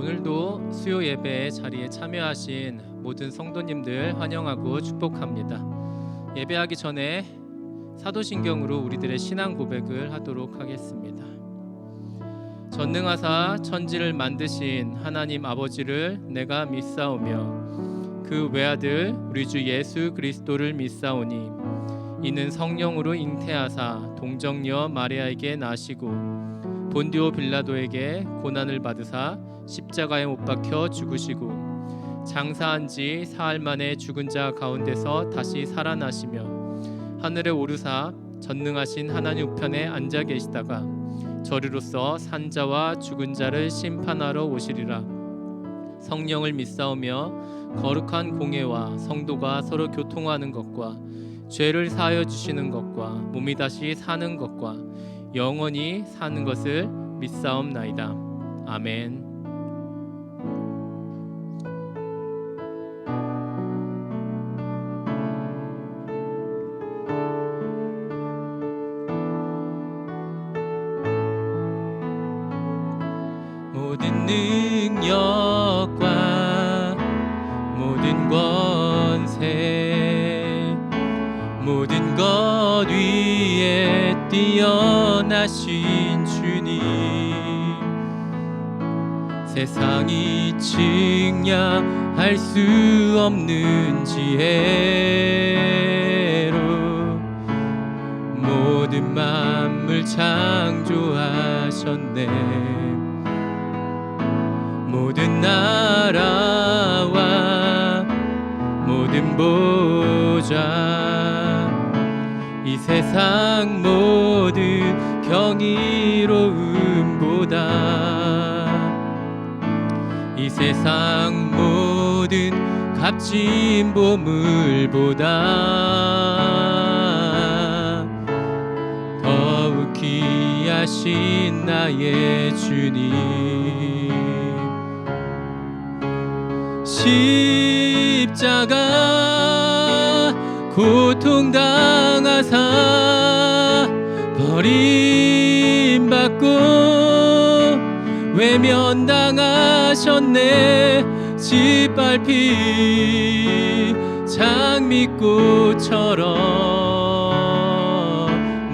오늘도 수요 예배 자리에 참여하신 모든 성도님들 환영하고 축복합니다. 예배하기 전에 사도신경으로 우리들의 신앙 고백을 하도록 하겠습니다. 전능하사 천지를 만드신 하나님 아버지를 내가 믿사오며 그 외아들 우리 주 예수 그리스도를 믿사오니 이는 성령으로 잉태하사 동정녀 마리아에게 나시고 본디오 빌라도에게 고난을 받으사 십자가에 못 박혀 죽으시고 장사한 지 사흘 만에 죽은 자 가운데서 다시 살아나시며 하늘에 오르사 전능하신 하나님 우편에 앉아 계시다가 저리로서 산자와 죽은 자를 심판하러 오시리라. 성령을 믿사오며 거룩한 공예와 성도가 서로 교통하는 것과 죄를 사하여 주시는 것과 몸이 다시 사는 것과 영원히 사는 것을 믿사옵나이다. 아멘. 모든 능력과 모든 권세 모든 것 위에 뛰어나신 주님 세상이 측량할 수 없는 지혜로 모든 만물 창조하셨네. 모든 나라와 모든 보좌 이 세상 모든 경이로움보다 이 세상 모든 값진 보물보다 더욱 귀하신 나의 주님 십자가 고통당하사 버림받고 외면당하셨네. 짓밟힌 장미꽃처럼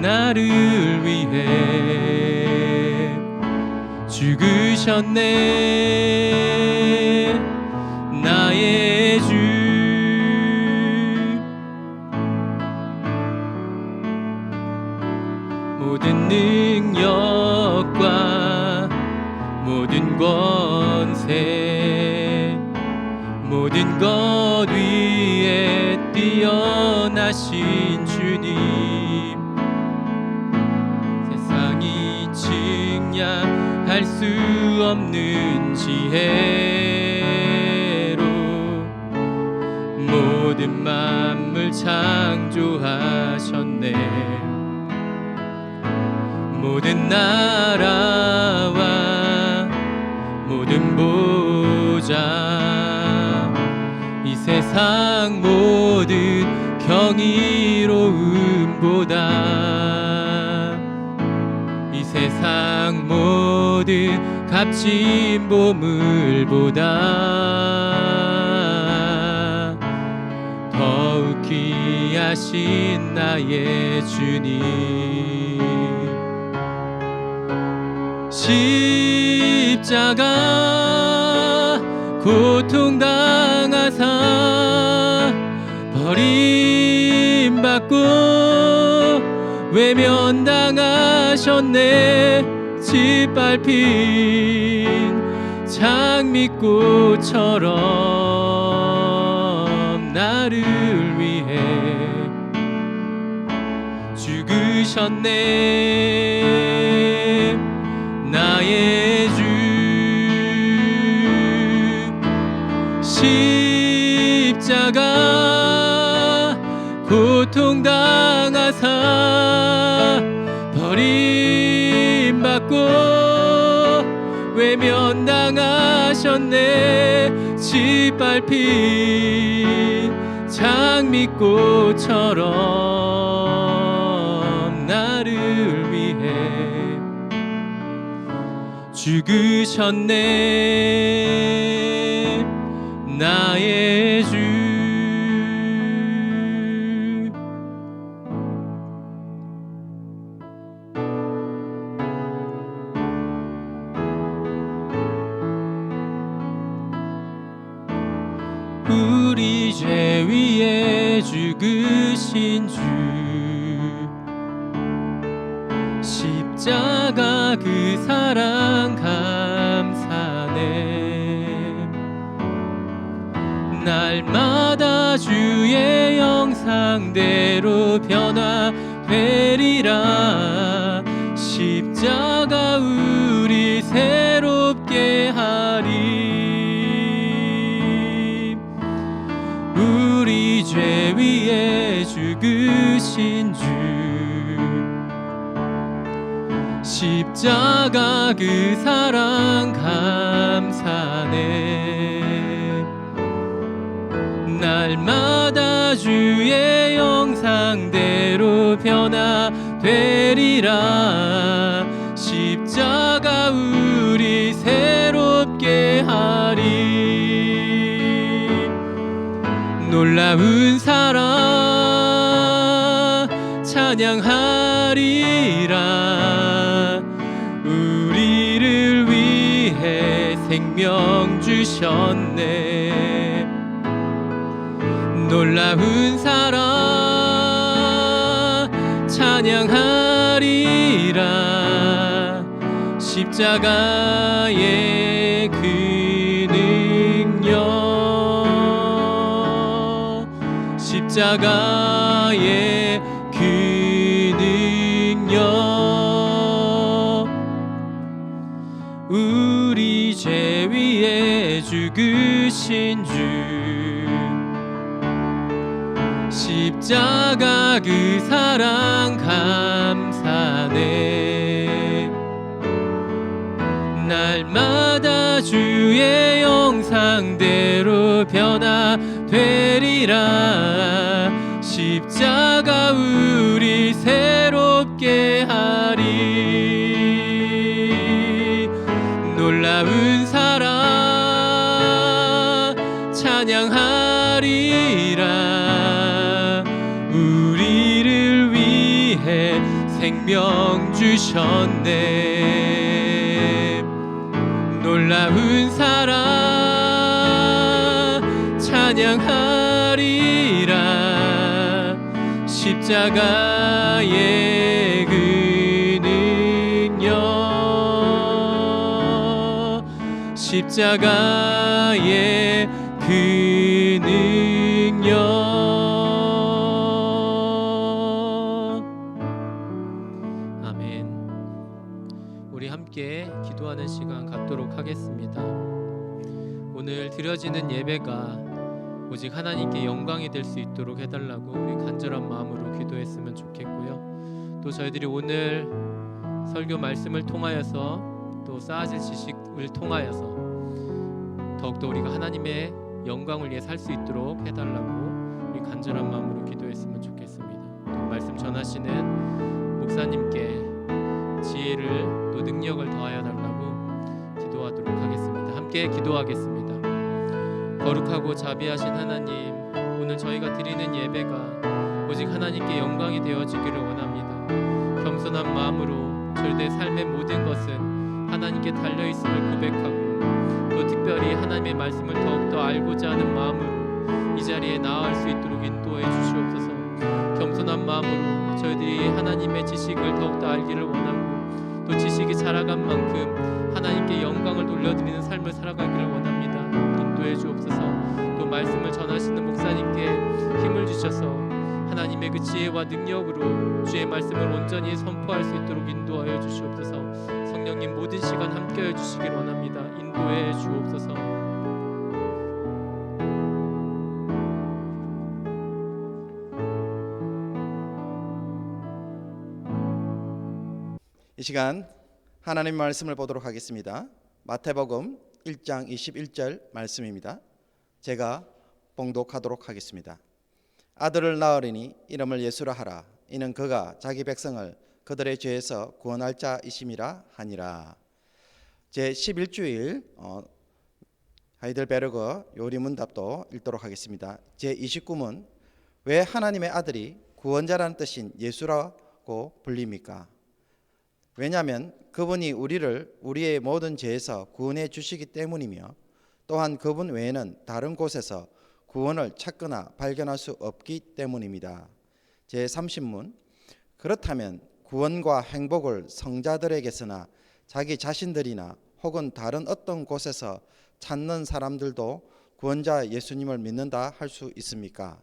나를 위해 죽으셨네. 나의 주 모든 능력과 모든 권세 모든 것 위에 뛰어나신 주님 세상이 측량할 수 없는 지혜로 모든 만물 창조하셨네. 모든 나라와 모든 보좌 이 세상 모든 경이로움보다 이 세상 모든 값진 보물보다 더욱 귀하신 나의 주님 십자가 고통당하사 버림받고 외면당하셨네. 짓밟힌 장미꽃처럼 나를 위해 죽으셨네. 나의 주 십자가 고통당하사 버림받고 외면당하셨네. 짓밟힌 장미꽃처럼 나를 위해 죽으셨네. 우리 죄 위에 죽으신 주 십자가 그 사랑 감사네. 날마다 주의 형상대로 변화되리라. 십자가 우리 새롭게 하리. 우리 죄 위에 죽으신 주 십자가 그 사랑 감사네. 날마다 주의 형상대로 변화되리라. 십자가 우리 새롭게 하리. 놀라운 사랑 찬양하리라. 우리를 위해 생명 주셨네. 놀라운 사랑 찬양하리라. 십자가의 그 능력, 십자가의 그 능력. 우리 죄 위에 죽으신 주 십자가 그 사랑 감사네. 날마다 주의 형상대로 변화되리라. 십자가 우리 새롭게 하리. 놀라운 사랑 찬양하리라. 우리를 위해 생명 주셨네. 놀라운 사랑 찬양하리라. 십자가의 그 능력, 십자가의 그 능력. 우리 함께 기도하는 시간 갖도록 하겠습니다. 오늘 드려지는 예배가 오직 하나님께 영광이 될 수 있도록 해달라고 우리 간절한 마음으로 기도했으면 좋겠고요. 또 저희들이 오늘 설교 말씀을 통하여서 또 쌓아질 지식을 통하여서 더욱더 우리가 하나님의 영광을 위해 살 수 있도록 해달라고 우리 간절한 마음으로 기도했으면 좋겠습니다. 또 말씀 전하시는 목사님께 지혜를 또 능력을 더하여 달라고 기도하도록 하겠습니다. 함께 기도하겠습니다. 거룩하고 자비하신 하나님, 오늘 저희가 드리는 예배가 오직 하나님께 영광이 되어지기를 원합니다. 겸손한 마음으로 저희들의 삶의 모든 것은 하나님께 달려있음을 고백하고 또 특별히 하나님의 말씀을 더욱더 알고자 하는 마음으로 이 자리에 나아갈 수 있도록 인도해 주시옵소서. 겸손한 마음으로 저희들이 하나님의 지식을 더욱더 알기를 원하고 또 지식이 자라간 만큼 하나님께 영광을 돌려드리는 삶을 살아가기를 원합니다. 인도해 주옵소서. 또 말씀을 전하시는 목사님께 힘을 주셔서 하나님의 그 지혜와 능력으로 주의 말씀을 온전히 선포할 수 있도록 인도하여 주시옵소서. 성령님 모든 시간 함께해 주시길 원합니다. 인도해 주옵소서. 이 시간 하나님 말씀을 보도록 하겠습니다. 마태복음 1장 21절 말씀입니다. 제가 봉독하도록 하겠습니다. 아들을 낳으리니 이름을 예수라 하라. 이는 그가 자기 백성을 그들의 죄에서 구원할 자이심이라 하니라. 제11주일 하이델베르그 요리문답도 읽도록 하겠습니다. 제29문 왜 하나님의 아들이 구원자라는 뜻인 예수라고 불립니까? 왜냐하면 그분이 우리를 우리의 모든 죄에서 구원해 주시기 때문이며 또한 그분 외에는 다른 곳에서 구원을 찾거나 발견할 수 없기 때문입니다. 제30문 그렇다면 구원과 행복을 성자들에게서나 자기 자신들이나 혹은 다른 어떤 곳에서 찾는 사람들도 구원자 예수님을 믿는다 할 수 있습니까?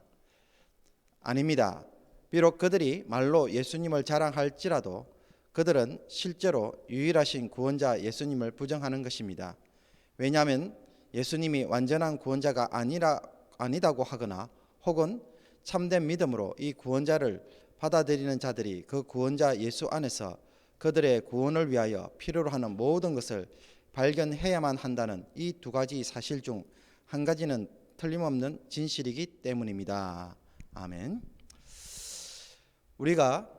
아닙니다. 비록 그들이 말로 예수님을 자랑할지라도 그들은 실제로 유일하신 구원자 예수님을 부정하는 것입니다. 왜냐하면 예수님이 완전한 구원자가 아니다고 하거나 혹은 참된 믿음으로 이 구원자를 받아들이는 자들이 그 구원자 예수 안에서 그들의 구원을 위하여 필요로 하는 모든 것을 발견해야만 한다는 이 두 가지 사실 중 한 가지는 틀림없는 진실이기 때문입니다. 아멘. 우리가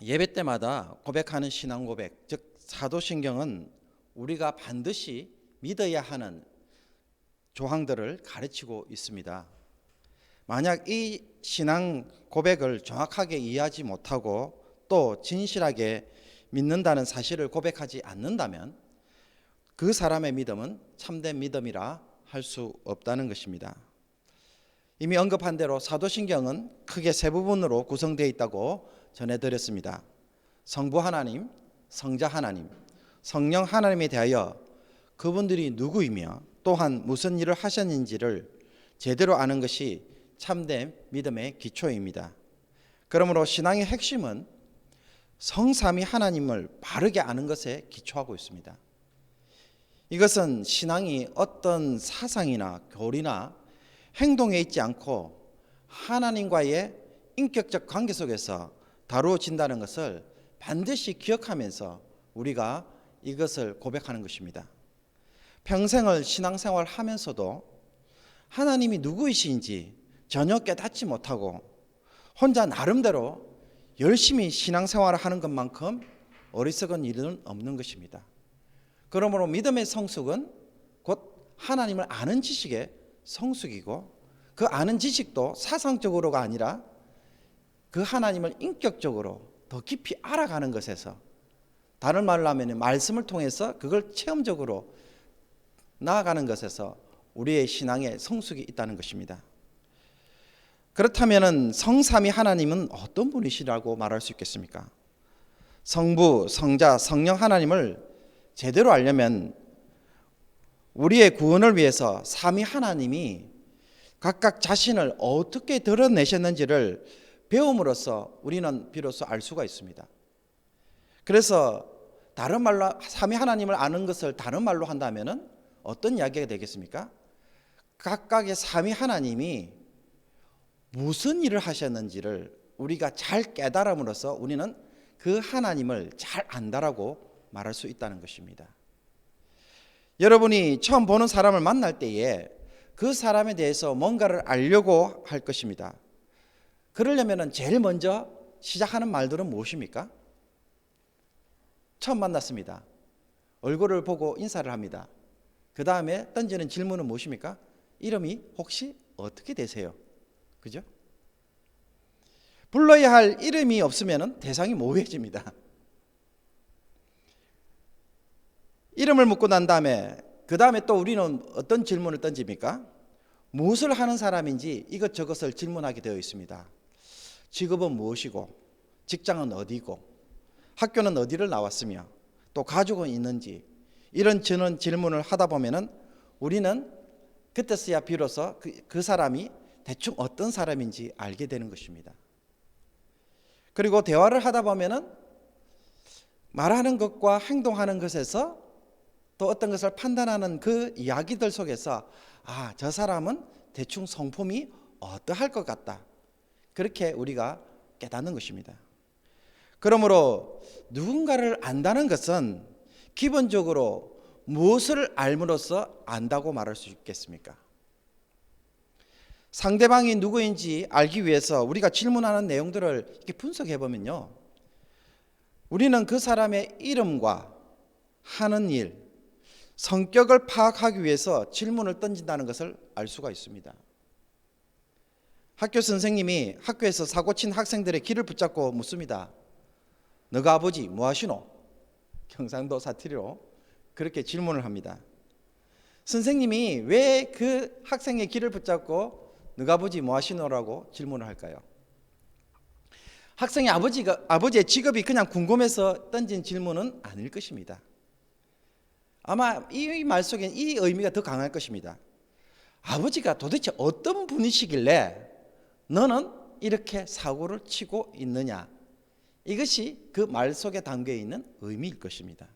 예배 때마다 고백하는 신앙 고백, 즉 사도신경은 우리가 반드시 믿어야 하는 조항들을 가르치고 있습니다. 만약 이 신앙 고백을 정확하게 이해하지 못하고 또 진실하게 믿는다는 사실을 고백하지 않는다면 그 사람의 믿음은 참된 믿음이라 할 수 없다는 것입니다. 이미 언급한 대로 사도신경은 크게 세 부분으로 구성되어 있다고 전해드렸습니다. 성부 하나님, 성자 하나님, 성령 하나님에 대하여 그분들이 누구이며 또한 무슨 일을 하셨는지를 제대로 아는 것이 참된 믿음의 기초입니다. 그러므로 신앙의 핵심은 성삼위 하나님을 바르게 아는 것에 기초하고 있습니다. 이것은 신앙이 어떤 사상이나 교리나 행동에 있지 않고 하나님과의 인격적 관계 속에서 다루어진다는 것을 반드시 기억하면서 우리가 이것을 고백하는 것입니다. 평생을 신앙생활 하면서도 하나님이 누구이신지 전혀 깨닫지 못하고 혼자 나름대로 열심히 신앙생활을 하는 것만큼 어리석은 일은 없는 것입니다. 그러므로 믿음의 성숙은 곧 하나님을 아는 지식의 성숙이고 그 아는 지식도 사상적으로가 아니라 그 하나님을 인격적으로 더 깊이 알아가는 것에서, 다른 말로 하면 말씀을 통해서 그걸 체험적으로 나아가는 것에서 우리의 신앙의 성숙이 있다는 것입니다. 그렇다면 성삼위 하나님은 어떤 분이시라고 말할 수 있겠습니까? 성부, 성자, 성령 하나님을 제대로 알려면 우리의 구원을 위해서 삼위 하나님이 각각 자신을 어떻게 드러내셨는지를 배움으로써 우리는 비로소 알 수가 있습니다. 그래서 다른 말로 삼위 하나님을 아는 것을 다른 말로 한다면 어떤 이야기가 되겠습니까? 각각의 삼위 하나님이 무슨 일을 하셨는지를 우리가 잘 깨달음으로써 우리는 그 하나님을 잘 안다라고 말할 수 있다는 것입니다. 여러분이 처음 보는 사람을 만날 때에 그 사람에 대해서 뭔가를 알려고 할 것입니다. 그러려면 제일 먼저 시작하는 말들은 무엇입니까? 처음 만났습니다. 얼굴을 보고 인사를 합니다. 그 다음에 던지는 질문은 무엇입니까? 이름이 혹시 어떻게 되세요? 그죠? 불러야 할 이름이 없으면 대상이 모호해집니다. 이름을 묻고 난 다음에 그 다음에 또 우리는 어떤 질문을 던집니까? 무엇을 하는 사람인지 이것저것을 질문하게 되어 있습니다. 직업은 무엇이고, 직장은 어디고, 학교는 어디를 나왔으며, 또 가족은 있는지, 이런 저런 질문을 하다 보면은 우리는 그때서야 비로소 그 사람이 대충 어떤 사람인지 알게 되는 것입니다. 그리고 대화를 하다 보면은 말하는 것과 행동하는 것에서 또 어떤 것을 판단하는 그 이야기들 속에서 저 사람은 대충 성품이 어떠할 것 같다, 그렇게 우리가 깨닫는 것입니다. 그러므로 누군가를 안다는 것은 기본적으로 무엇을 알므로써 안다고 말할 수 있겠습니까? 상대방이 누구인지 알기 위해서 우리가 질문하는 내용들을 이렇게 분석해 보면요, 우리는 그 사람의 이름과 하는 일, 성격을 파악하기 위해서 질문을 던진다는 것을 알 수가 있습니다. 학교 선생님이 학교에서 사고친 학생들의 길을 붙잡고 묻습니다. 너가 아버지 뭐 하시노? 경상도 사투리로 그렇게 질문을 합니다. 선생님이 왜 그 학생의 길을 붙잡고 너가 아버지 뭐 하시노라고 질문을 할까요? 학생의 아버지의 직업이 그냥 궁금해서 던진 질문은 아닐 것입니다. 아마 이 말 속에 이 의미가 더 강할 것입니다. 아버지가 도대체 어떤 분이시길래 너는 이렇게 사고를 치고 있느냐? 이것이 그 말 속에 담겨 있는 의미일 것입니다.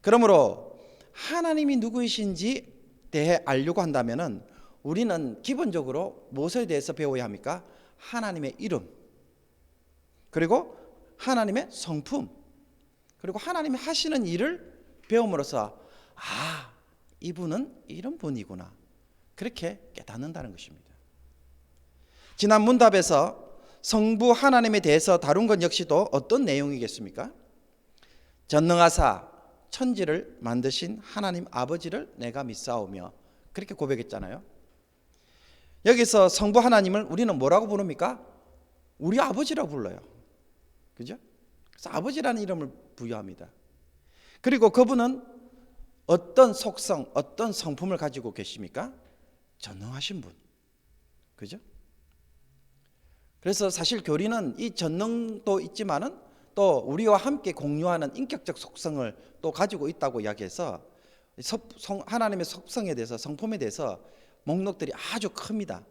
그러므로 하나님이 누구이신지 대해 알려고 한다면 우리는 기본적으로 무엇에 대해서 배워야 합니까? 하나님의 이름, 그리고 하나님의 성품, 그리고 하나님이 하시는 일을 배움으로써 이분은 이런 분이구나, 그렇게 깨닫는다는 것입니다. 지난 문답에서 성부 하나님에 대해서 다룬 것 역시도 어떤 내용이겠습니까? 전능하사 천지를 만드신 하나님 아버지를 내가 믿사오며, 그렇게 고백했잖아요. 여기서 성부 하나님을 우리는 뭐라고 부릅니까? 우리 아버지라고 불러요. 그죠? 그래서 아버지라는 이름을 부여합니다. 그리고 그분은 어떤 속성, 어떤 성품을 가지고 계십니까? 전능하신 분. 그죠? 그래서 사실 교리는 이 전능도 있지만은 또 우리와 함께 공유하는 인격적 속성을 또 가지고 있다고 이야기해서 하나님의 속성에 대해서, 성품에 대해서 목록들이 아주 큽니다.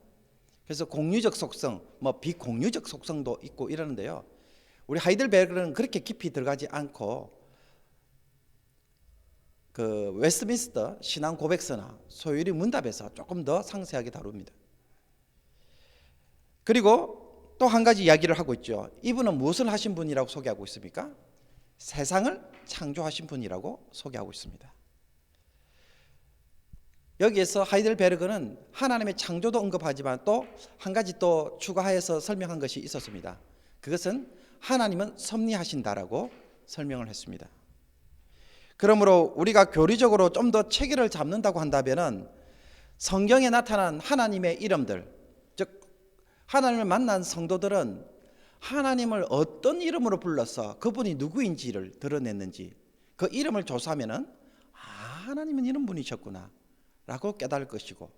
그래서 공유적 속성, 비공유적 속성도 있고 이러는데요. 우리 하이델베르크는 그렇게 깊이 들어가지 않고 그 웨스트민스터 신앙 고백서나 소유리 문답에서 조금 더 상세하게 다룹니다. 그리고 또 한 가지 이야기를 하고 있죠. 이분은 무엇을 하신 분이라고 소개하고 있습니까? 세상을 창조하신 분이라고 소개하고 있습니다. 여기에서 하이델베르크는 하나님의 창조도 언급하지만 또 한 가지 또 추가해서 설명한 것이 있었습니다. 그것은 하나님은 섭리하신다라고 설명을 했습니다. 그러므로 우리가 교리적으로 좀 더 체계를 잡는다고 한다면 성경에 나타난 하나님의 이름들, 즉 하나님을 만난 성도들은 하나님을 어떤 이름으로 불러서 그분이 누구인지를 드러냈는지 그 이름을 조사하면 하나님은 이런 분이셨구나 라고 깨달을 것이고,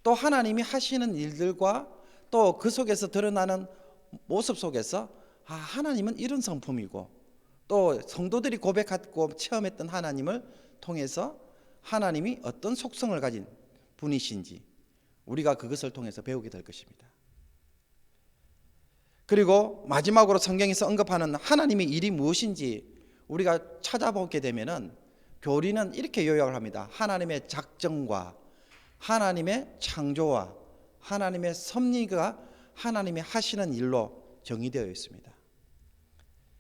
또 하나님이 하시는 일들과 또 그 속에서 드러나는 모습 속에서 하나님은 이런 성품이고, 또 성도들이 고백하고 체험했던 하나님을 통해서 하나님이 어떤 속성을 가진 분이신지 우리가 그것을 통해서 배우게 될 것입니다. 그리고 마지막으로 성경에서 언급하는 하나님의 일이 무엇인지 우리가 찾아보게 되면은 교리는 이렇게 요약을 합니다. 하나님의 작정과 하나님의 창조와 하나님의 섭리가 하나님이 하시는 일로 정의되어 있습니다.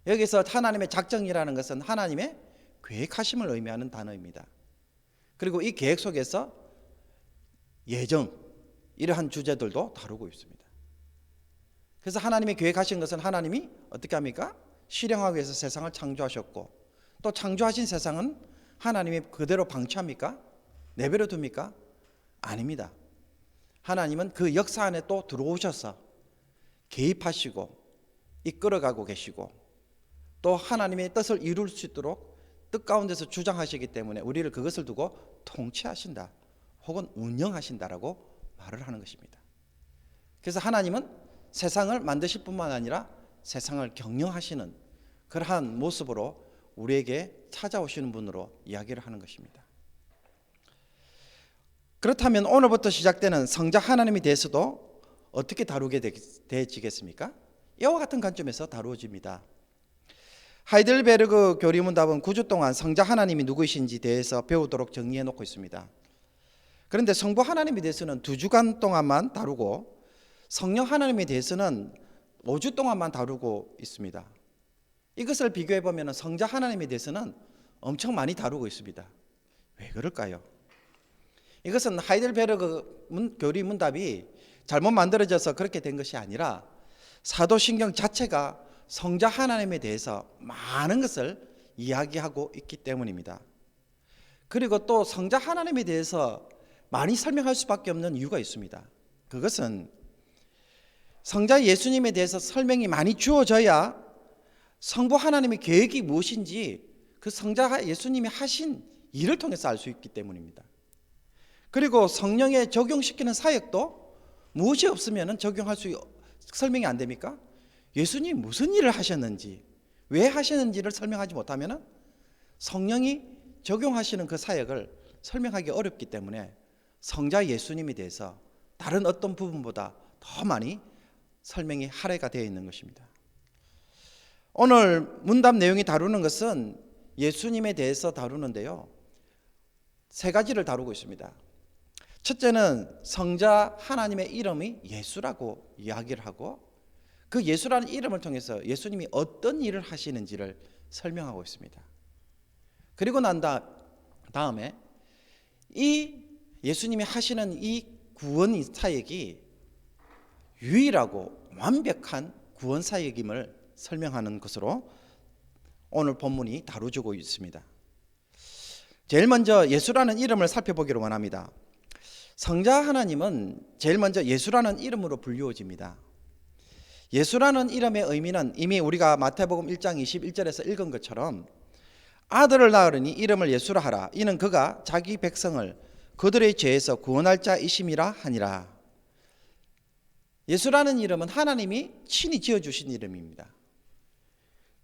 여기서 하나님의 작정이라는 것은 하나님의 계획하심을 의미하는 단어입니다. 그리고 이 계획 속에서 예정, 이러한 주제들도 다루고 있습니다. 그래서 하나님이 계획하신 것은 하나님이 어떻게 합니까? 실행하기 위해서 세상을 창조하셨고, 또 창조하신 세상은 하나님이 그대로 방치합니까? 내버려 둡니까? 아닙니다. 하나님은 그 역사 안에 또 들어오셔서 개입하시고 이끌어가고 계시고, 또 하나님의 뜻을 이룰 수 있도록 뜻 가운데서 주장하시기 때문에 우리를 그것을 두고 통치하신다 혹은 운영하신다라고 말을 하는 것입니다. 그래서 하나님은 세상을 만드실 뿐만 아니라 세상을 경영하시는 그러한 모습으로 우리에게 찾아오시는 분으로 이야기를 하는 것입니다. 그렇다면 오늘부터 시작되는 성자 하나님에 대해서도 어떻게 다루게 되어지겠습니까? 이와 같은 관점에서 다루어집니다. 하이델베르크 교리문답은 9주 동안 성자 하나님이 누구이신지 대해서 배우도록 정리해 놓고 있습니다. 그런데 성부 하나님에 대해서는 2주간 동안만 다루고 성령 하나님에 대해서는 5주 동안만 다루고 있습니다. 이것을 비교해 보면 성자 하나님에 대해서는 엄청 많이 다루고 있습니다. 왜 그럴까요? 이것은 하이델베르크 교리 문답이 잘못 만들어져서 그렇게 된 것이 아니라 사도신경 자체가 성자 하나님에 대해서 많은 것을 이야기하고 있기 때문입니다. 그리고 또 성자 하나님에 대해서 많이 설명할 수밖에 없는 이유가 있습니다. 그것은 성자 예수님에 대해서 설명이 많이 주어져야 성부 하나님의 계획이 무엇인지 그 성자 예수님이 하신 일을 통해서 알 수 있기 때문입니다. 그리고 성령에 적용시키는 사역도 무엇이 없으면 설명이 안 됩니까? 예수님이 무슨 일을 하셨는지, 왜 하셨는지를 설명하지 못하면 성령이 적용하시는 그 사역을 설명하기 어렵기 때문에 성자 예수님에 대해서 다른 어떤 부분보다 더 많이 설명이 할애가 되어 있는 것입니다. 오늘 문답 내용이 다루는 것은 예수님에 대해서 다루는데요, 세 가지를 다루고 있습니다. 첫째는 성자 하나님의 이름이 예수라고 이야기를 하고, 그 예수라는 이름을 통해서 예수님이 어떤 일을 하시는지를 설명하고 있습니다. 그리고 난 다음에 이 예수님이 하시는 이 구원 사역이 유일하고 완벽한 구원 사역임을 설명하는 것으로 오늘 본문이 다루어지고 있습니다. 제일 먼저 예수라는 이름을 살펴보기를 원합니다. 성자 하나님은 제일 먼저 예수라는 이름으로 불리워집니다. 예수라는 이름의 의미는 이미 우리가 마태복음 1장 21절에서 읽은 것처럼 아들을 낳으리니 이름을 예수라 하라. 이는 그가 자기 백성을 그들의 죄에서 구원할 자이심이라 하니라. 예수라는 이름은 하나님이 친히 지어주신 이름입니다.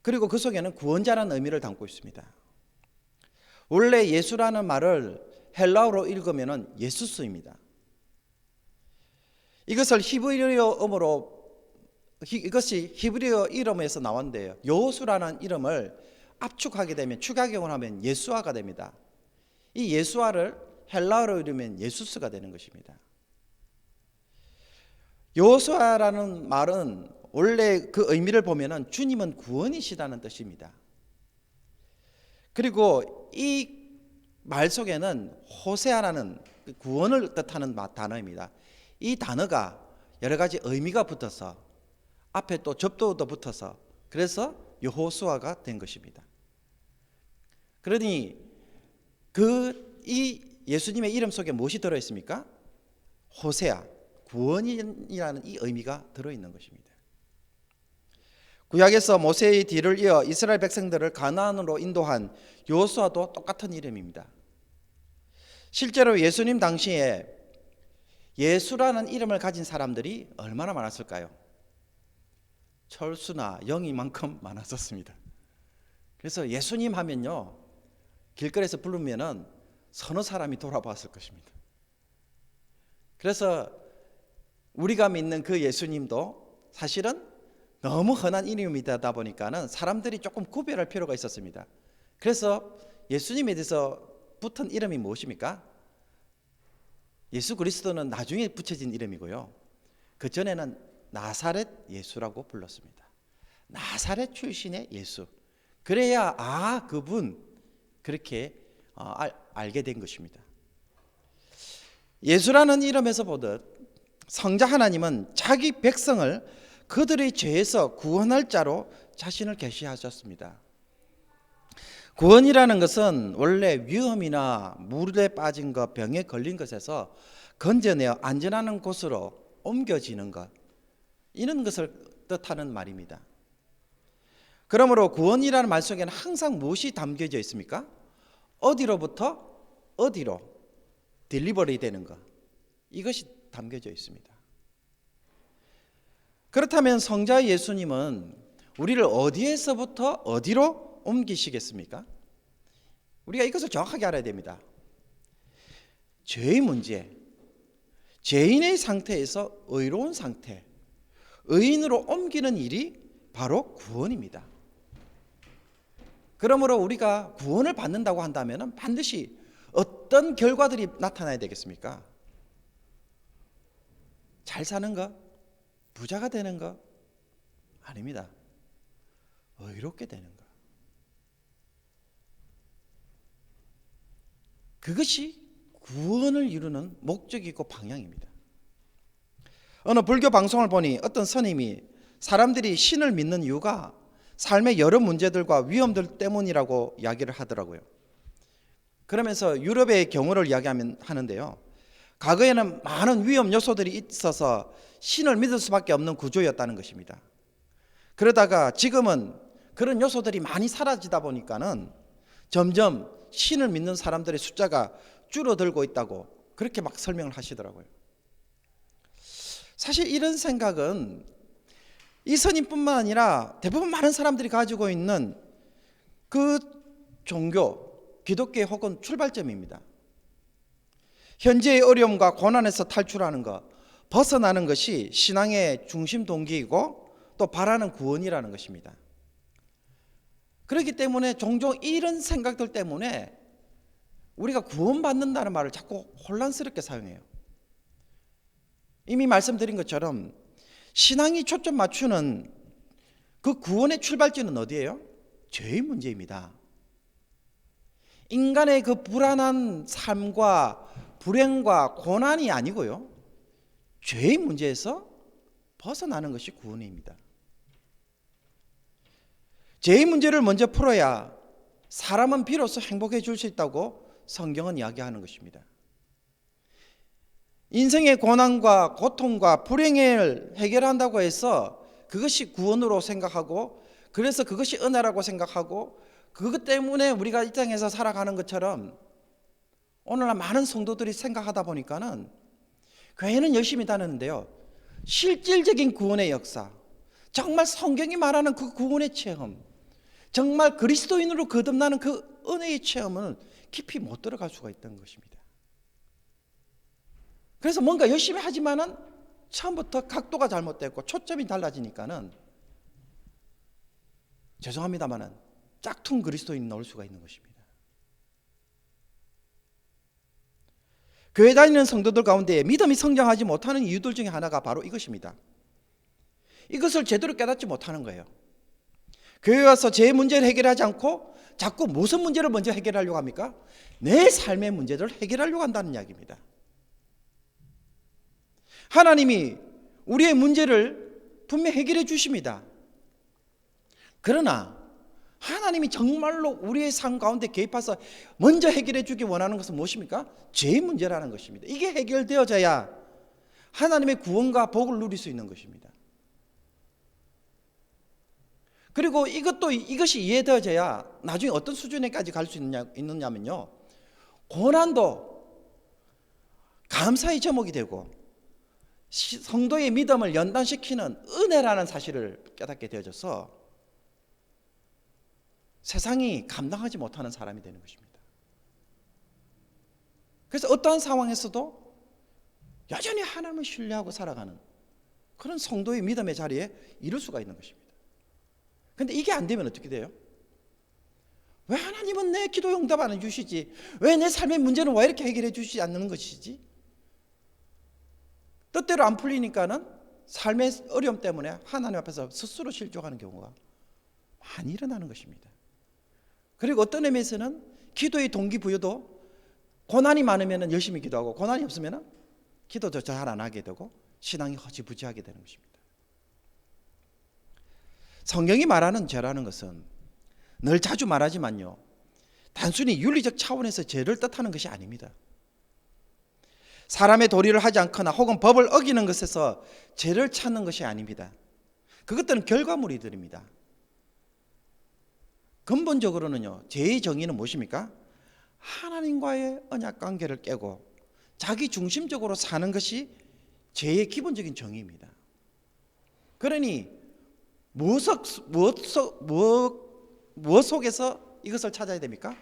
그리고 그 속에는 구원자라는 의미를 담고 있습니다. 원래 예수라는 말을 헬라어로 읽으면 예수스입니다. 이것이 히브리어 이름에서 나왔는데요, 여호수라는 이름을 압축하게 되면 추가경을 하면 예수아가 됩니다. 이 예수아를 헬라어로 읽으면 예수스가 되는 것입니다. 여호수아라는 말은 원래 그 의미를 보면 주님은 구원이시다는 뜻입니다. 그리고 이 말 속에는 호세아라는 구원을 뜻하는 단어입니다. 이 단어가 여러 가지 의미가 붙어서 앞에 또 접두어도 붙어서 그래서 여호수아가 된 것입니다. 그러니 이 예수님의 이름 속에 무엇이 들어있습니까? 호세아, 구원이라는 이 의미가 들어있는 것입니다. 구약에서 모세의 뒤를 이어 이스라엘 백성들을 가나안으로 인도한 여호수아도 똑같은 이름입니다. 실제로 예수님 당시에 예수라는 이름을 가진 사람들이 얼마나 많았을까요? 철수나 영희만큼 많았었습니다. 그래서 예수님 하면요, 길거리에서 부르면은 서너 사람이 돌아봤을 것입니다. 그래서 우리가 믿는 그 예수님도 사실은 너무 흔한 이름이다 보니까는 사람들이 조금 구별할 필요가 있었습니다. 그래서 예수님에 대해서 붙은 이름이 무엇입니까? 예수 그리스도는 나중에 붙여진 이름이고요, 그 전에는 나사렛 예수라고 불렀습니다. 나사렛 출신의 예수. 그래야 그분 그렇게 알게 된 것입니다. 예수라는 이름에서 보듯 성자 하나님은 자기 백성을 그들의 죄에서 구원할 자로 자신을 계시하셨습니다. 구원이라는 것은 원래 위험이나 물에 빠진 것, 병에 걸린 것에서 건져내어 안전한 곳으로 옮겨지는 것, 이런 것을 뜻하는 말입니다. 그러므로 구원이라는 말 속에는 항상 무엇이 담겨져 있습니까? 어디로부터 어디로 딜리버리 되는 것, 이것이 담겨져 있습니다. 그렇다면 성자 예수님은 우리를 어디에서부터 어디로 옮기시겠습니까? 우리가 이것을 정확하게 알아야 됩니다. 죄의 문제, 죄인의 상태에서 의로운 상태, 의인으로 옮기는 일이 바로 구원입니다. 그러므로 우리가 구원을 받는다고 한다면 반드시 어떤 결과들이 나타나야 되겠습니까? 잘 사는 것? 부자가 되는 것? 아닙니다. 의롭게 되는 것. 그것이 구원을 이루는 목적이고 방향입니다. 어느 불교 방송을 보니 어떤 스님이 사람들이 신을 믿는 이유가 삶의 여러 문제들과 위험들 때문이라고 이야기를 하더라고요. 그러면서 유럽의 경우를 이야기하는데요, 과거에는 많은 위험 요소들이 있어서 신을 믿을 수밖에 없는 구조였다는 것입니다. 그러다가 지금은 그런 요소들이 많이 사라지다 보니까는 점점 신을 믿는 사람들의 숫자가 줄어들고 있다고 그렇게 막 설명을 하시더라고요. 사실 이런 생각은 이선임뿐만 아니라 대부분 많은 사람들이 가지고 있는 그 종교, 기독교의 혹은 출발점입니다. 현재의 어려움과 고난에서 탈출하는 것, 벗어나는 것이 신앙의 중심 동기이고 또 바라는 구원이라는 것입니다. 그렇기 때문에 종종 이런 생각들 때문에 우리가 구원받는다는 말을 자꾸 혼란스럽게 사용해요. 이미 말씀드린 것처럼 신앙이 초점 맞추는 그 구원의 출발지는 어디예요? 죄의 문제입니다. 인간의 그 불안한 삶과 불행과 고난이 아니고요, 죄의 문제에서 벗어나는 것이 구원입니다. 죄의 문제를 먼저 풀어야 사람은 비로소 행복해질 수 있다고 성경은 이야기하는 것입니다. 인생의 고난과 고통과 불행을 해결한다고 해서 그것이 구원으로 생각하고, 그래서 그것이 은혜라고 생각하고, 그것 때문에 우리가 이 땅에서 살아가는 것처럼 오늘날 많은 성도들이 생각하다 보니까는 교회는 열심히 다녔는데요, 실질적인 구원의 역사, 정말 성경이 말하는 그 구원의 체험, 정말 그리스도인으로 거듭나는 그 은혜의 체험은 깊이 못 들어갈 수가 있다는 것입니다. 그래서 뭔가 열심히 하지만은 처음부터 각도가 잘못됐고 초점이 달라지니까는 죄송합니다만은 짝퉁 그리스도인이 나올 수가 있는 것입니다. 교회 다니는 성도들 가운데 믿음이 성장하지 못하는 이유들 중에 하나가 바로 이것입니다. 이것을 제대로 깨닫지 못하는 거예요. 교회 와서 제 문제를 해결하지 않고 자꾸 무슨 문제를 먼저 해결하려고 합니까? 내 삶의 문제를 해결하려고 한다는 이야기입니다. 하나님이 우리의 문제를 분명히 해결해 주십니다. 그러나 하나님이 정말로 우리의 삶 가운데 개입해서 먼저 해결해 주기 원하는 것은 무엇입니까? 죄의 문제라는 것입니다. 이게 해결되어져야 하나님의 구원과 복을 누릴 수 있는 것입니다. 그리고 이것이 이해되어져야 나중에 어떤 수준에까지 갈 수 있느냐면요, 고난도 감사의 제목이 되고 성도의 믿음을 연단시키는 은혜라는 사실을 깨닫게 되어져서 세상이 감당하지 못하는 사람이 되는 것입니다. 그래서 어떠한 상황에서도 여전히 하나님을 신뢰하고 살아가는 그런 성도의 믿음의 자리에 이룰 수가 있는 것입니다. 그런데 이게 안 되면 어떻게 돼요? 왜 하나님은 내 기도 응답 안 해주시지? 왜 내 삶의 문제는 왜 이렇게 해결해 주시지 않는 것이지? 뜻대로 안 풀리니까는 삶의 어려움 때문에 하나님 앞에서 스스로 실족하는 경우가 많이 일어나는 것입니다. 그리고 어떤 의미에서는 기도의 동기부여도 고난이 많으면 열심히 기도하고 고난이 없으면 기도도 잘 안 하게 되고 신앙이 허지부지하게 되는 것입니다. 성경이 말하는 죄라는 것은 늘 자주 말하지만요, 단순히 윤리적 차원에서 죄를 뜻하는 것이 아닙니다. 사람의 도리를 하지 않거나 혹은 법을 어기는 것에서 죄를 찾는 것이 아닙니다. 그것들은 결과물이들입니다. 근본적으로는요, 죄의 정의는 무엇입니까? 하나님과의 언약 관계를 깨고 자기 중심적으로 사는 것이 죄의 기본적인 정의입니다. 그러니 무엇 속에서 이것을 찾아야 됩니까?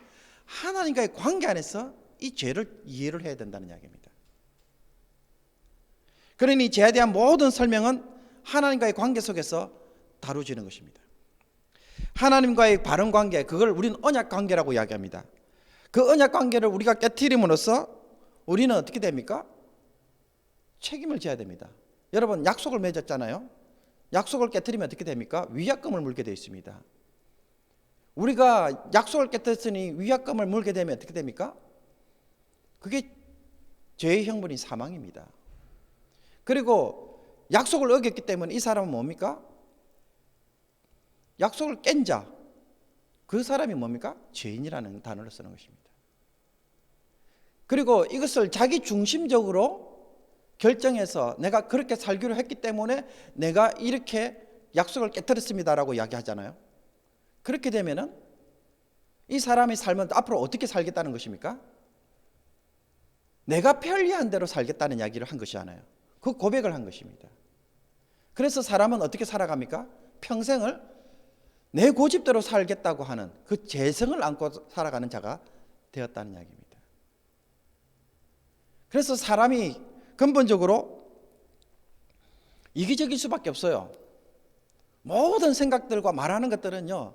하나님과의 관계 안에서 이 죄를 이해를 해야 된다는 이야기입니다. 그러니 죄에 대한 모든 설명은 하나님과의 관계 속에서 다루어지는 것입니다. 하나님과의 바른 관계, 그걸 우리는 언약 관계라고 이야기합니다. 그 언약 관계를 우리가 깨트림으로써 우리는 어떻게 됩니까? 책임을 져야 됩니다. 여러분, 약속을 맺었잖아요. 약속을 깨트리면 어떻게 됩니까? 위약금을 물게 되어 있습니다. 우리가 약속을 깨뜨렸으니 위약금을 물게 되면 어떻게 됩니까? 그게 죄의 형벌인 사망입니다. 그리고 약속을 어겼기 때문에 이 사람은 뭡니까? 약속을 깬 자, 그 사람이 뭡니까? 죄인이라는 단어를 쓰는 것입니다. 그리고 이것을 자기 중심적으로 결정해서 내가 그렇게 살기로 했기 때문에 내가 이렇게 약속을 깨뜨렸습니다라고 이야기하잖아요. 그렇게 되면은 이 사람의 삶은 앞으로 어떻게 살겠다는 것입니까? 내가 편리한 대로 살겠다는 이야기를 한 것이 아니에요. 그 고백을 한 것입니다. 그래서 사람은 어떻게 살아갑니까? 평생을 내 고집대로 살겠다고 하는 그 재성을 안고 살아가는 자가 되었다는 이야기입니다. 그래서 사람이 근본적으로 이기적일 수밖에 없어요. 모든 생각들과 말하는 것들은요,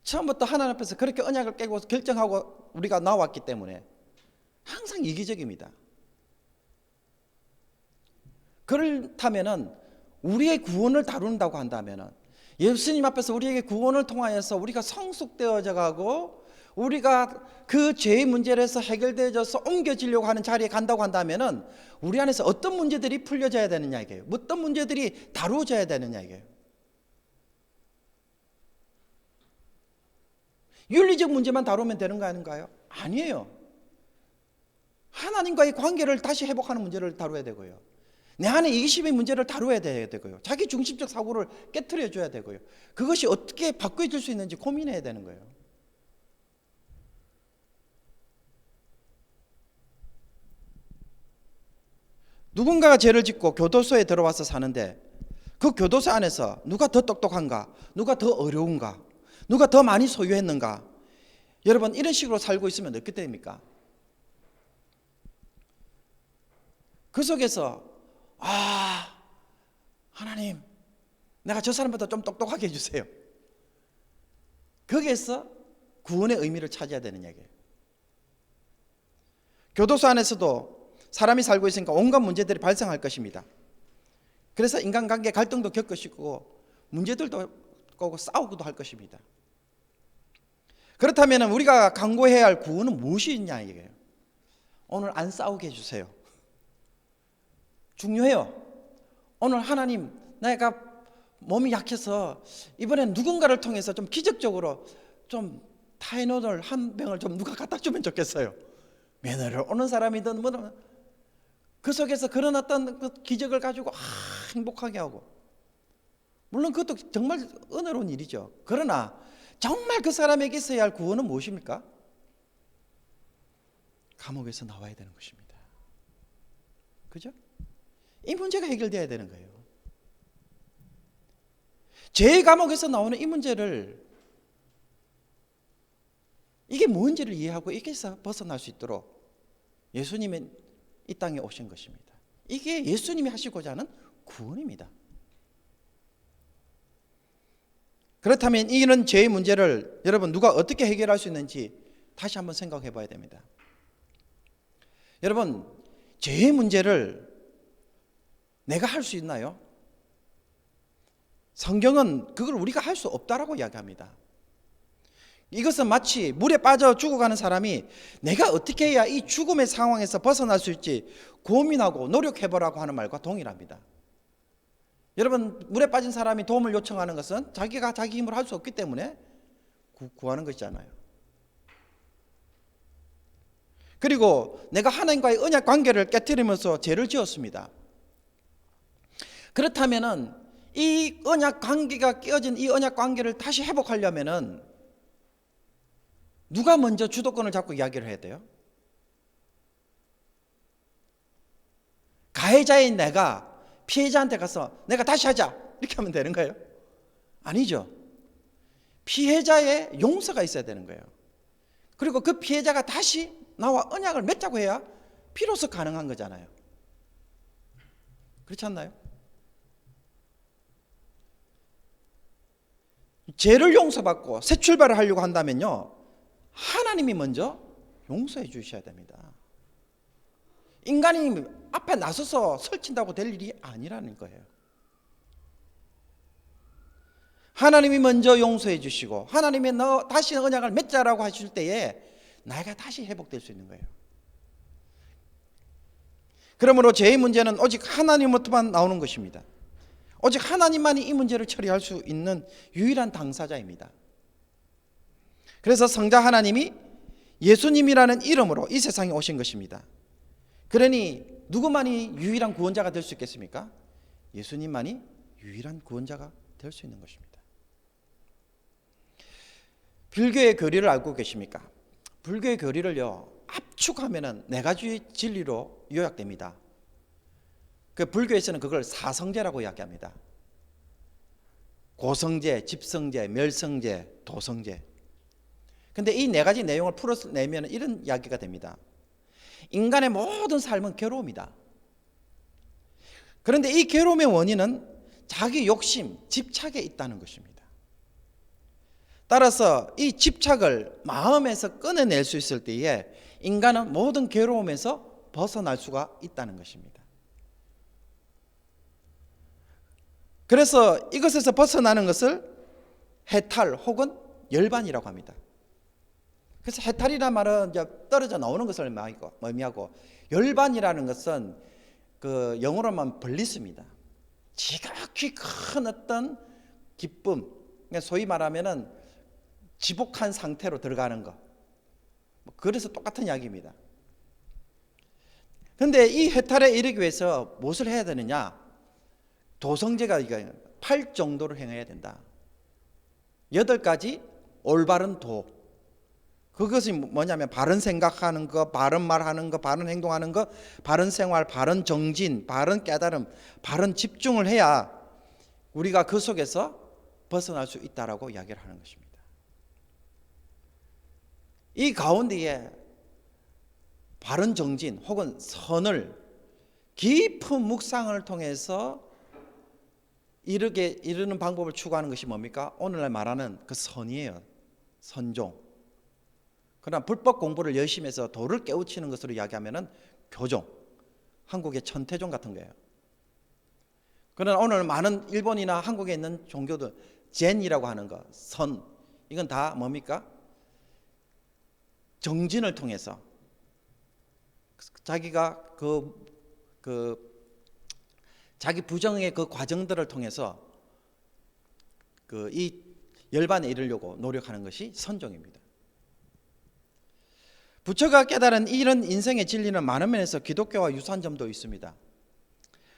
처음부터 하나님 앞에서 그렇게 언약을 깨고 결정하고 우리가 나왔기 때문에 항상 이기적입니다. 그렇다면은 우리의 구원을 다룬다고 한다면은 예수님 앞에서 우리에게 구원을 통하여서 우리가 성숙되어져 가고 우리가 그 죄의 문제를 해서 해결되어져서 옮겨지려고 하는 자리에 간다고 한다면은 우리 안에서 어떤 문제들이 풀려져야 되는 이야기예요. 어떤 문제들이 다루어져야 되는 이야기예요. 윤리적 문제만 다루면 되는 거 아닌가요? 아니에요. 하나님과의 관계를 다시 회복하는 문제를 다루어야 되고요. 내 안에 이기심의 문제를 다루어야 되고요. 자기 중심적 사고를 깨트려 줘야 되고요. 그것이 어떻게 바꿔줄 수 있는지 고민해야 되는 거예요. 누군가가 죄를 짓고 교도소에 들어와서 사는데 그 교도소 안에서 누가 더 똑똑한가? 누가 더 어려운가? 누가 더 많이 소유했는가? 여러분, 이런 식으로 살고 있으면 어떻게 됩니까? 그 속에서 하나님, 내가 저 사람보다 좀 똑똑하게 해주세요. 거기에서 구원의 의미를 찾아야 되는 얘기예요. 교도소 안에서도 사람이 살고 있으니까 온갖 문제들이 발생할 것입니다. 그래서 인간관계 갈등도 겪을 것이고 문제들도 겪고 싸우기도 할 것입니다. 그렇다면 우리가 강구해야 할 구원은 무엇이 있냐 이게요. 오늘 안 싸우게 해주세요. 중요해요. 오늘 하나님, 내가 몸이 약해서 이번엔 누군가를 통해서 좀 기적적으로 좀 타이노돌 한 병을 좀 누가 갖다 주면 좋겠어요. 면허를 오는 사람이든 뭐든 그 속에서 그런 어떤 그 기적을 가지고 행복하게 하고, 물론 그것도 정말 은혜로운 일이죠. 그러나 정말 그 사람에게 있어야 할 구원은 무엇입니까? 감옥에서 나와야 되는 것입니다. 그죠? 이 문제가 해결돼야 되는 거예요. 죄의 감옥에서 나오는 이 문제를, 이게 뭔지를 이해하고 여기서 벗어날 수 있도록 예수님은 이 땅에 오신 것입니다. 이게 예수님이 하시고자 하는 구원입니다. 그렇다면 이런 죄의 문제를 여러분 누가 어떻게 해결할 수 있는지 다시 한번 생각해 봐야 됩니다. 여러분, 죄의 문제를 내가 할 수 있나요? 성경은 그걸 우리가 할 수 없다라고 이야기합니다. 이것은 마치 물에 빠져 죽어가는 사람이 내가 어떻게 해야 이 죽음의 상황에서 벗어날 수 있지 고민하고 노력해보라고 하는 말과 동일합니다. 여러분, 물에 빠진 사람이 도움을 요청하는 것은 자기가 자기 힘으로 할 수 없기 때문에 구하는 것이잖아요. 그리고 내가 하나님과의 언약 관계를 깨뜨리면서 죄를 지었습니다. 그렇다면은 이 언약 관계가 깨어진 이 언약 관계를 다시 회복하려면은 누가 먼저 주도권을 잡고 이야기를 해야 돼요? 가해자인 내가 피해자한테 가서 내가 다시 하자 이렇게 하면 되는 거예요? 아니죠. 피해자의 용서가 있어야 되는 거예요. 그리고 그 피해자가 다시 나와 언약을 맺자고 해야 비로소 가능한 거잖아요. 그렇지 않나요? 죄를 용서받고 새 출발을 하려고 한다면요, 하나님이 먼저 용서해 주셔야 됩니다. 인간이 앞에 나서서 설친다고 될 일이 아니라는 거예요. 하나님이 먼저 용서해 주시고 하나님이 너 다시 언약을 맺자라고 하실 때에 나가 다시 회복될 수 있는 거예요. 그러므로 죄의 문제는 오직 하나님으로부터만 나오는 것입니다. 오직 하나님만이 이 문제를 처리할 수 있는 유일한 당사자입니다. 그래서 성자 하나님이 예수님이라는 이름으로 이 세상에 오신 것입니다. 그러니 누구만이 유일한 구원자가 될 수 있겠습니까? 예수님만이 유일한 구원자가 될 수 있는 것입니다. 불교의 교리를 알고 계십니까? 불교의 교리를요, 압축하면은 네 가지 진리로 요약됩니다. 그 불교에서는 그걸 사성제라고 이야기합니다. 고성제, 집성제, 멸성제, 도성제. 근데 이 네 가지 내용을 풀어내면 이런 이야기가 됩니다. 인간의 모든 삶은 괴로움이다. 그런데 이 괴로움의 원인은 자기 욕심, 집착에 있다는 것입니다. 따라서 이 집착을 마음에서 끊어낼 수 있을 때에 인간은 모든 괴로움에서 벗어날 수가 있다는 것입니다. 그래서 이것에서 벗어나는 것을 해탈 혹은 열반이라고 합니다. 그래서 해탈이라는 말은 이제 떨어져 나오는 것을 의미하고, 열반이라는 것은 그 영어로만 블리스입니다. 지극히 큰 어떤 기쁨, 소위 말하면은 지복한 상태로 들어가는 것. 그래서 똑같은 이야기입니다. 그런데 이 해탈에 이르기 위해서 무엇을 해야 되느냐? 도성제가 8 정도를 행해야 된다. 8가지 올바른 도. 그것이 뭐냐면 바른 생각하는 거, 바른 말하는 거, 바른 행동하는 거, 바른 생활, 바른 정진, 바른 깨달음, 바른 집중을 해야 우리가 그 속에서 벗어날 수 있다라고 이야기를 하는 것입니다. 이 가운데에 바른 정진 혹은 선을 깊은 묵상을 통해서 이르는 방법을 추구하는 것이 뭡니까? 오늘날 말하는 그 선이에요. 선종. 그러나 불법 공부를 열심히 해서 도를 깨우치는 것으로 이야기하면은 교종, 한국의 천태종 같은 거예요. 그러나 오늘 많은 일본이나 한국에 있는 종교들, 젠이라고 하는 거, 선, 이건 다 뭡니까? 정진을 통해서 자기가 자기 부정의 그 과정들을 통해서 이 열반에 이르려고 노력하는 것이 선종입니다. 부처가 깨달은 이런 인생의 진리는 많은 면에서 기독교와 유사한 점도 있습니다.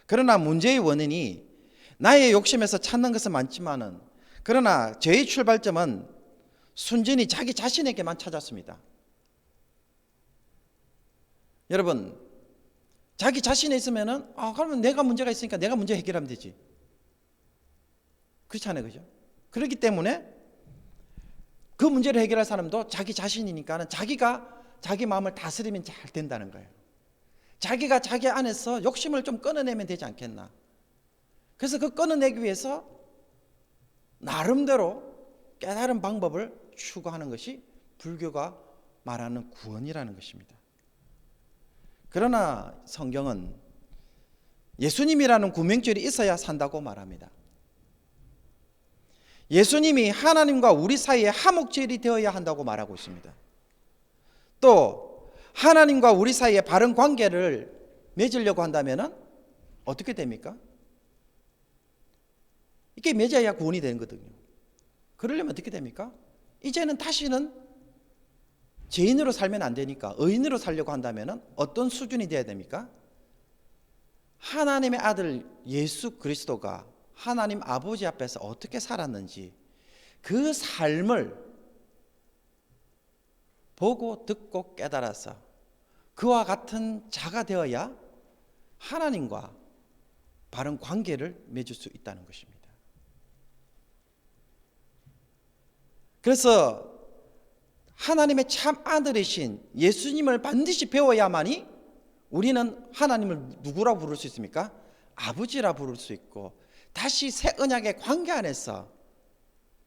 그러나 문제의 원인이 나의 욕심에서 찾는 것은 많지만은, 그러나 죄의 출발점은 순전히 자기 자신에게만 찾았습니다. 여러분, 자기 자신에 있으면은 그러면 내가 문제가 있으니까 내가 문제 해결하면 되지. 그렇잖아요, 그죠? 그렇기 때문에 그 문제를 해결할 사람도 자기 자신이니까는 자기가 자기 마음을 다스리면 잘 된다는 거예요. 자기가 자기 안에서 욕심을 좀 끊어내면 되지 않겠나. 그래서 그 끊어내기 위해서 나름대로 깨달은 방법을 추구하는 것이 불교가 말하는 구원이라는 것입니다. 그러나 성경은 예수님이라는 구명절이 있어야 산다고 말합니다. 예수님이 하나님과 우리 사이에 화목제일이 되어야 한다고 말하고 있습니다. 또 하나님과 우리 사이에 바른 관계를 맺으려고 한다면 어떻게 됩니까? 이게 맺어야 구원이 되는 거거든요. 그러려면 어떻게 됩니까? 이제는 다시는 죄인으로 살면 안 되니까 의인으로 살려고 한다면 어떤 수준이 돼야 됩니까? 하나님의 아들 예수 그리스도가 하나님 아버지 앞에서 어떻게 살았는지 그 삶을 보고 듣고 깨달아서 그와 같은 자가 되어야 하나님과 바른 관계를 맺을 수 있다는 것입니다. 그래서 하나님의 참 아들이신 예수님을 반드시 배워야만이 우리는 하나님을 누구라고 부를 수 있습니까? 아버지라 부를 수 있고, 다시 새 언약의 관계 안에서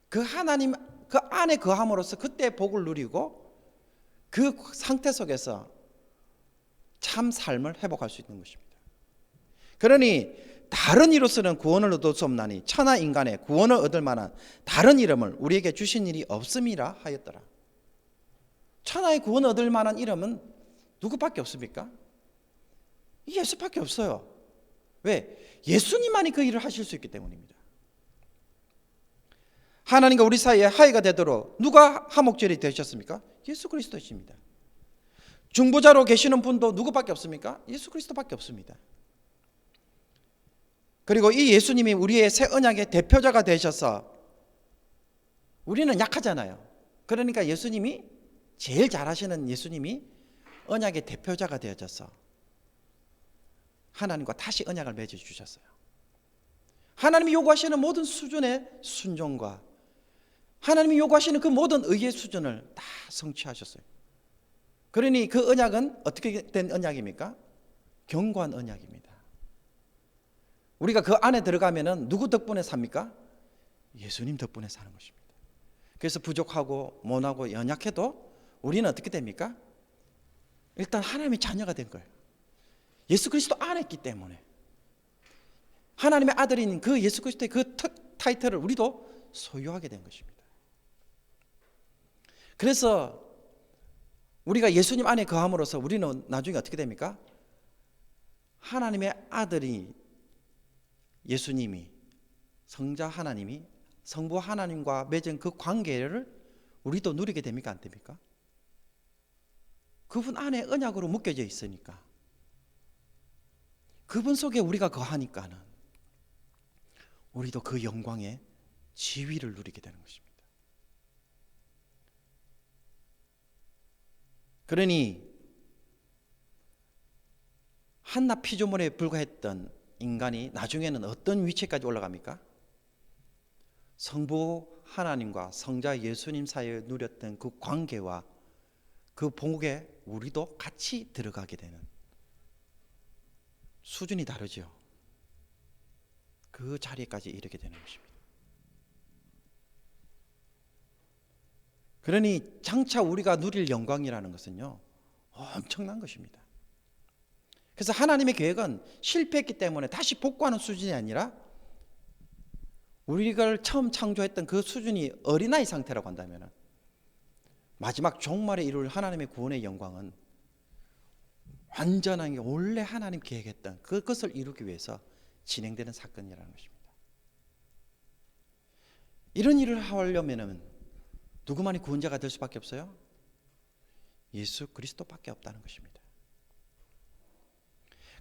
그 하나님 그 안에 거함으로써 그때 복을 누리고 그 상태 속에서 참 삶을 회복할 수 있는 것입니다. 그러니 다른 이로서는 구원을 얻을 수 없나니 천하 인간의 구원을 얻을 만한 다른 이름을 우리에게 주신 일이 없음이라 하였더라. 천하의 구원을 얻을 만한 이름은 누구밖에 없습니까? 예수밖에 없어요. 왜? 예수님만이 그 일을 하실 수 있기 때문입니다. 하나님과 우리 사이에 화해가 되도록 누가 화목제일이 되셨습니까? 예수 그리스도이십니다. 중보자로 계시는 분도 누구밖에 없습니까? 예수 그리스도밖에 없습니다. 그리고 이 예수님이 우리의 새 언약의 대표자가 되셔서, 우리는 약하잖아요. 그러니까 예수님이 제일 잘하시는 예수님이 언약의 대표자가 되어져서 하나님과 다시 언약을 맺어주셨어요. 하나님이 요구하시는 모든 수준의 순종과 하나님이 요구하시는 그 모든 의의 수준을 다 성취하셨어요. 그러니 그 언약은 어떻게 된 언약입니까? 견고한 언약입니다. 우리가 그 안에 들어가면은 누구 덕분에 삽니까? 예수님 덕분에 사는 것입니다. 그래서 부족하고 못하고 연약해도 우리는 어떻게 됩니까? 일단 하나님의 자녀가 된 거예요. 예수 그리스도 안에 있기 때문에 하나님의 아들인 그 예수 그리스도의 그 타이틀을 우리도 소유하게 된 것입니다. 그래서 우리가 예수님 안에 거함으로써 우리는 나중에 어떻게 됩니까? 하나님의 아들이 예수님이 성자 하나님이 성부 하나님과 맺은 그 관계를 우리도 누리게 됩니까? 안 됩니까? 그분 안에 언약으로 묶여져 있으니까 그분 속에 우리가 거하니까는 우리도 그 영광의 지위를 누리게 되는 것입니다. 그러니 한낱 피조물에 불과했던 인간이 나중에는 어떤 위치까지 올라갑니까? 성부 하나님과 성자 예수님 사이에 누렸던 그 관계와 그 복에 우리도 같이 들어가게 되는 수준이 다르죠. 그 자리까지 이르게 되는 것입니다. 그러니 장차 우리가 누릴 영광이라는 것은요, 엄청난 것입니다. 그래서 하나님의 계획은 실패했기 때문에 다시 복구하는 수준이 아니라 우리가 처음 창조했던 그 수준이 어린아이 상태라고 한다면 마지막 종말에 이룰 하나님의 구원의 영광은 완전하게 원래 하나님 계획했던 그것을 이루기 위해서 진행되는 사건이라는 것입니다. 이런 일을 하려면 누구만이 구원자가 될 수밖에 없어요? 예수 그리스도밖에 없다는 것입니다.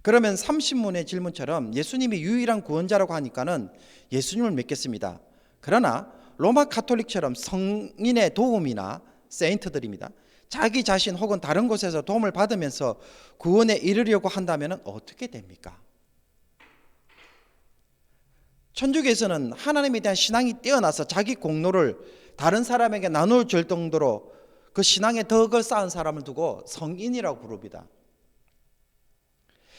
그러면 30문의 질문처럼 예수님이 유일한 구원자라고 하니까는 예수님을 믿겠습니다. 그러나 로마 가톨릭처럼 성인의 도움이나 세인트들입니다. 자기 자신 혹은 다른 곳에서 도움을 받으면서 구원에 이르려고 한다면 어떻게 됩니까? 천주교에서는 하나님에 대한 신앙이 뛰어나서 자기 공로를 다른 사람에게 나눠줄 정도로 그 신앙의 덕을 쌓은 사람을 두고 성인이라고 부릅니다.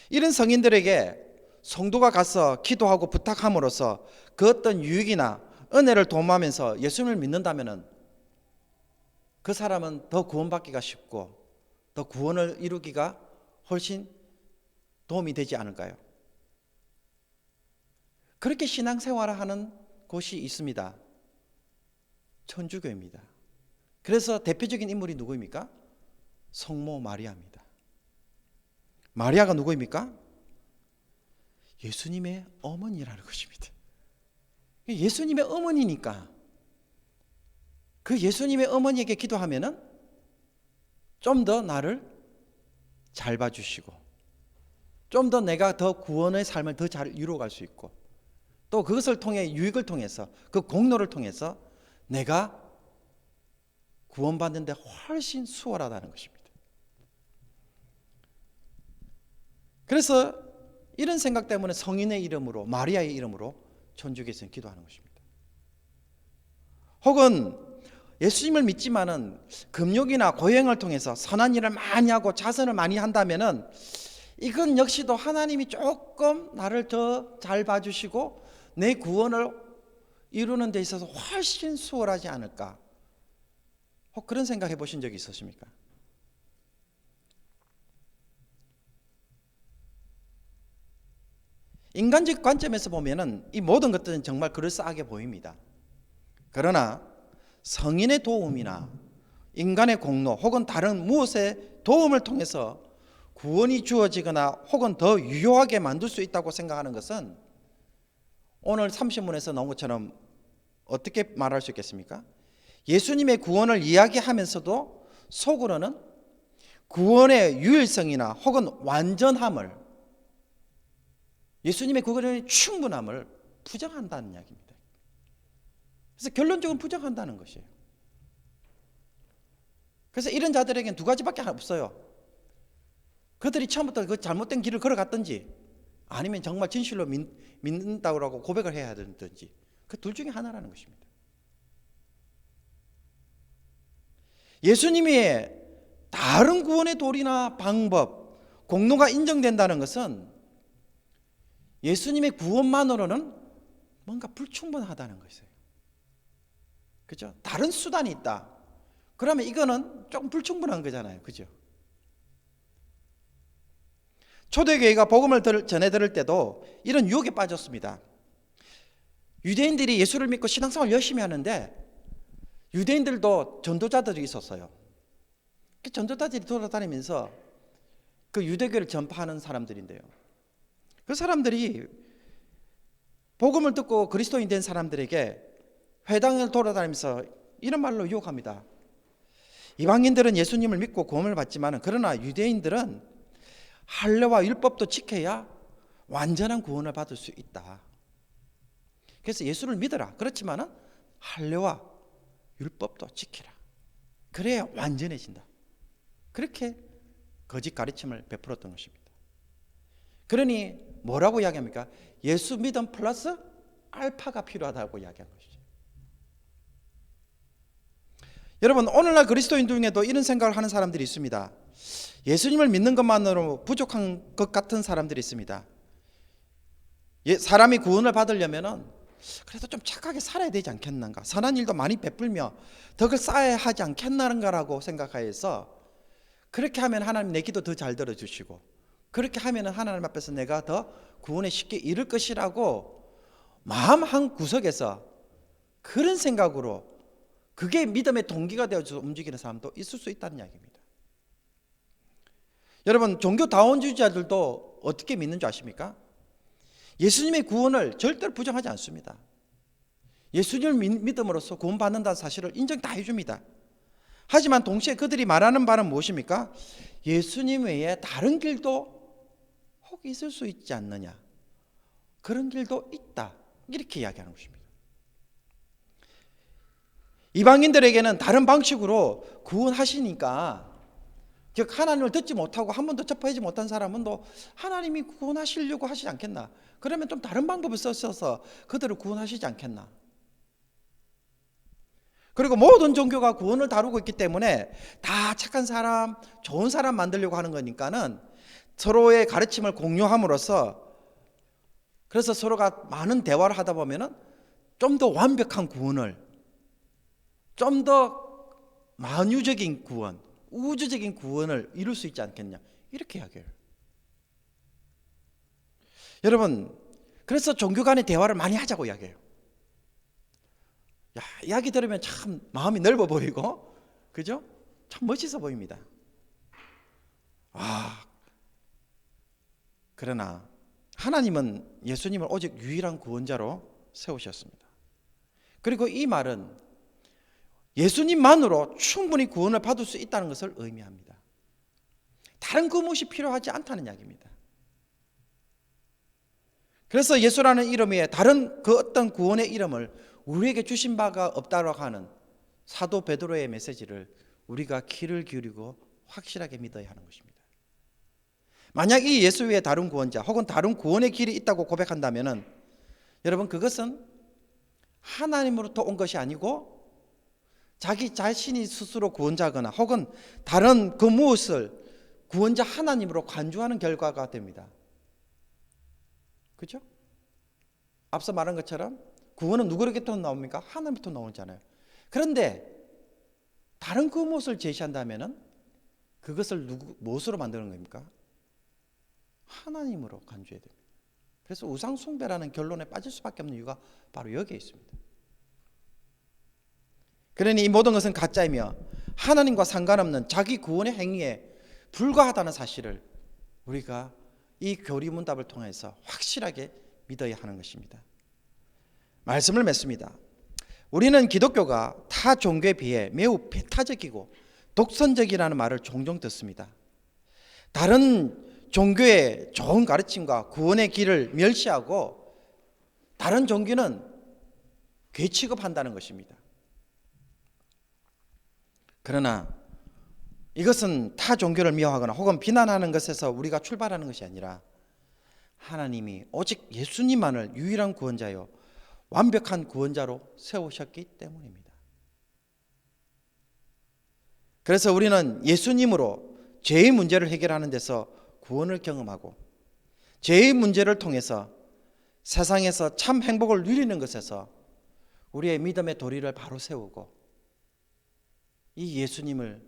이런 성인들에게 성도가 가서 기도하고 부탁함으로써 그 어떤 유익이나 은혜를 도모하면서 예수님을 믿는다면 그 사람은 더 구원받기가 쉽고 더 구원을 이루기가 훨씬 도움이 되지 않을까요? 그렇게 신앙생활을 하는 곳이 있습니다. 천주교입니다. 그래서 대표적인 인물이 누구입니까? 성모 마리아입니다. 마리아가 누구입니까? 예수님의 어머니라는 것입니다. 예수님의 어머니니까 그 예수님의 어머니에게 기도하면은 좀 더 나를 잘 봐주시고 좀 더 내가 더 구원의 삶을 더 잘 이루어갈 수 있고 또 그것을 통해 유익을 통해서 그 공로를 통해서 내가 구원받는 데 훨씬 수월하다는 것입니다. 그래서 이런 생각 때문에 성인의 이름으로 마리아의 이름으로 천주교에서는 기도하는 것입니다. 혹은 예수님을 믿지만은 금욕이나 고행을 통해서 선한 일을 많이 하고 자선을 많이 한다면은 이건 역시도 하나님이 조금 나를 더 잘 봐주시고 내 구원을 이루는 데 있어서 훨씬 수월하지 않을까? 혹 그런 생각 해보신 적이 있으십니까? 인간적 관점에서 보면은 이 모든 것들은 정말 그럴싸하게 보입니다. 그러나 성인의 도움이나 인간의 공로 혹은 다른 무엇의 도움을 통해서 구원이 주어지거나 혹은 더 유효하게 만들 수 있다고 생각하는 것은 오늘 30문에서 나온 것처럼 어떻게 말할 수 있겠습니까? 예수님의 구원을 이야기하면서도 속으로는 구원의 유일성이나 혹은 완전함을 예수님의 구원의 충분함을 부정한다는 이야기입니다. 그래서 결론적으로 부정한다는 것이에요. 그래서 이런 자들에게는 두 가지밖에 없어요. 그들이 처음부터 그 잘못된 길을 걸어갔든지 아니면 정말 진실로 믿는다고 고백을 해야 되든지 그 둘 중에 하나라는 것입니다. 예수님이 다른 구원의 도리나 방법, 공로가 인정된다는 것은 예수님의 구원만으로는 뭔가 불충분하다는 것이에요. 그죠? 다른 수단이 있다. 그러면 이거는 조금 불충분한 거잖아요. 그죠? 초대교회가 복음을 전해 들을 때도 이런 유혹에 빠졌습니다. 유대인들이 예수를 믿고 신앙생활 열심히 하는데 유대인들도 전도자들이 있었어요. 그 전도자들이 돌아다니면서 그 유대교를 전파하는 사람들인데요. 그 사람들이 복음을 듣고 그리스도인 된 사람들에게 회당을 돌아다니면서 이런 말로 유혹합니다. 이방인들은 예수님을 믿고 구원을 받지만 그러나 유대인들은 할례와 율법도 지켜야 완전한 구원을 받을 수 있다. 그래서 예수를 믿어라. 그렇지만 할례와 율법도 지키라. 그래야 완전해진다. 그렇게 거짓 가르침을 베풀었던 것입니다. 그러니 뭐라고 이야기합니까? 예수 믿음 플러스 알파가 필요하다고 이야기한 것이죠. 여러분, 오늘날 그리스도인 중에도 이런 생각을 하는 사람들이 있습니다. 예수님을 믿는 것만으로 부족한 것 같은 사람들이 있습니다. 사람이 구원을 받으려면은 그래도 좀 착하게 살아야 되지 않겠는가, 선한 일도 많이 베풀며 덕을 쌓아야 하지 않겠는가라고 생각하여서 그렇게 하면 하나님 내 기도 더 잘 들어주시고 그렇게 하면 하나님 앞에서 내가 더 구원에 쉽게 이를 것이라고 마음 한 구석에서 그런 생각으로 그게 믿음의 동기가 되어서 움직이는 사람도 있을 수 있다는 이야기입니다. 여러분, 종교 다원주의자들도 어떻게 믿는 줄 아십니까? 예수님의 구원을 절대로 부정하지 않습니다. 예수님을 믿음으로써 구원받는다는 사실을 인정 다 해줍니다. 하지만 동시에 그들이 말하는 바는 무엇입니까? 예수님 외에 다른 길도 혹 있을 수 있지 않느냐, 그런 길도 있다, 이렇게 이야기하는 것입니다. 이방인들에게는 다른 방식으로 구원하시니까, 즉 하나님을 듣지 못하고 한 번도 접하지 못한 사람은 또 하나님이 구원하시려고 하시지 않겠나, 그러면 좀 다른 방법을 써서 그들을 구원하시지 않겠나. 그리고 모든 종교가 구원을 다루고 있기 때문에 다 착한 사람, 좋은 사람 만들려고 하는 거니까는 서로의 가르침을 공유함으로써, 그래서 서로가 많은 대화를 하다 보면은 좀 더 완벽한 구원을, 좀 더 만유적인 구원, 우주적인 구원을 이룰 수 있지 않겠냐, 이렇게 이야기해요. 여러분, 그래서 종교 간의 대화를 많이 하자고 이야기해요. 야, 이야기 들으면 참 마음이 넓어 보이고, 그죠? 참 멋있어 보입니다. 그러나 하나님은 예수님을 오직 유일한 구원자로 세우셨습니다. 그리고 이 말은 예수님만으로 충분히 구원을 받을 수 있다는 것을 의미합니다. 다른 그 무엇이 필요하지 않다는 이야기입니다. 그래서 예수라는 이름 위에 다른 그 어떤 구원의 이름을 우리에게 주신 바가 없다고 하는 사도 베드로의 메시지를 우리가 귀를 기울이고 확실하게 믿어야 하는 것입니다. 만약 이 예수 외에 다른 구원자 혹은 다른 구원의 길이 있다고 고백한다면 여러분, 그것은 하나님으로부터 온 것이 아니고 자기 자신이 스스로 구원자거나 혹은 다른 그 무엇을 구원자 하나님으로 간주하는 결과가 됩니다. 그렇죠? 앞서 말한 것처럼 구원은 누구에게부터 나옵니까? 하나님부터 나오잖아요. 그런데 다른 그 무엇을 제시한다면 그것을 무엇으로 만드는 겁니까? 하나님으로 간주해야 됩니다. 그래서 우상 숭배라는 결론에 빠질 수밖에 없는 이유가 바로 여기에 있습니다. 그러니 이 모든 것은 가짜이며 하나님과 상관없는 자기 구원의 행위에 불과하다는 사실을 우리가 이 교리문답을 통해서 확실하게 믿어야 하는 것입니다. 말씀을 맺습니다. 우리는 기독교가 타 종교에 비해 매우 배타적이고 독선적이라는 말을 종종 듣습니다. 다른 종교의 좋은 가르침과 구원의 길을 멸시하고 다른 종교는 괴 취급한다는 것입니다. 그러나 이것은 타 종교를 미워하거나 혹은 비난하는 것에서 우리가 출발하는 것이 아니라 하나님이 오직 예수님만을 유일한 구원자요 완벽한 구원자로 세우셨기 때문입니다. 그래서 우리는 예수님으로 죄의 문제를 해결하는 데서 구원을 경험하고 죄의 문제를 통해서 세상에서 참 행복을 누리는 것에서 우리의 믿음의 도리를 바로 세우고 이 예수님을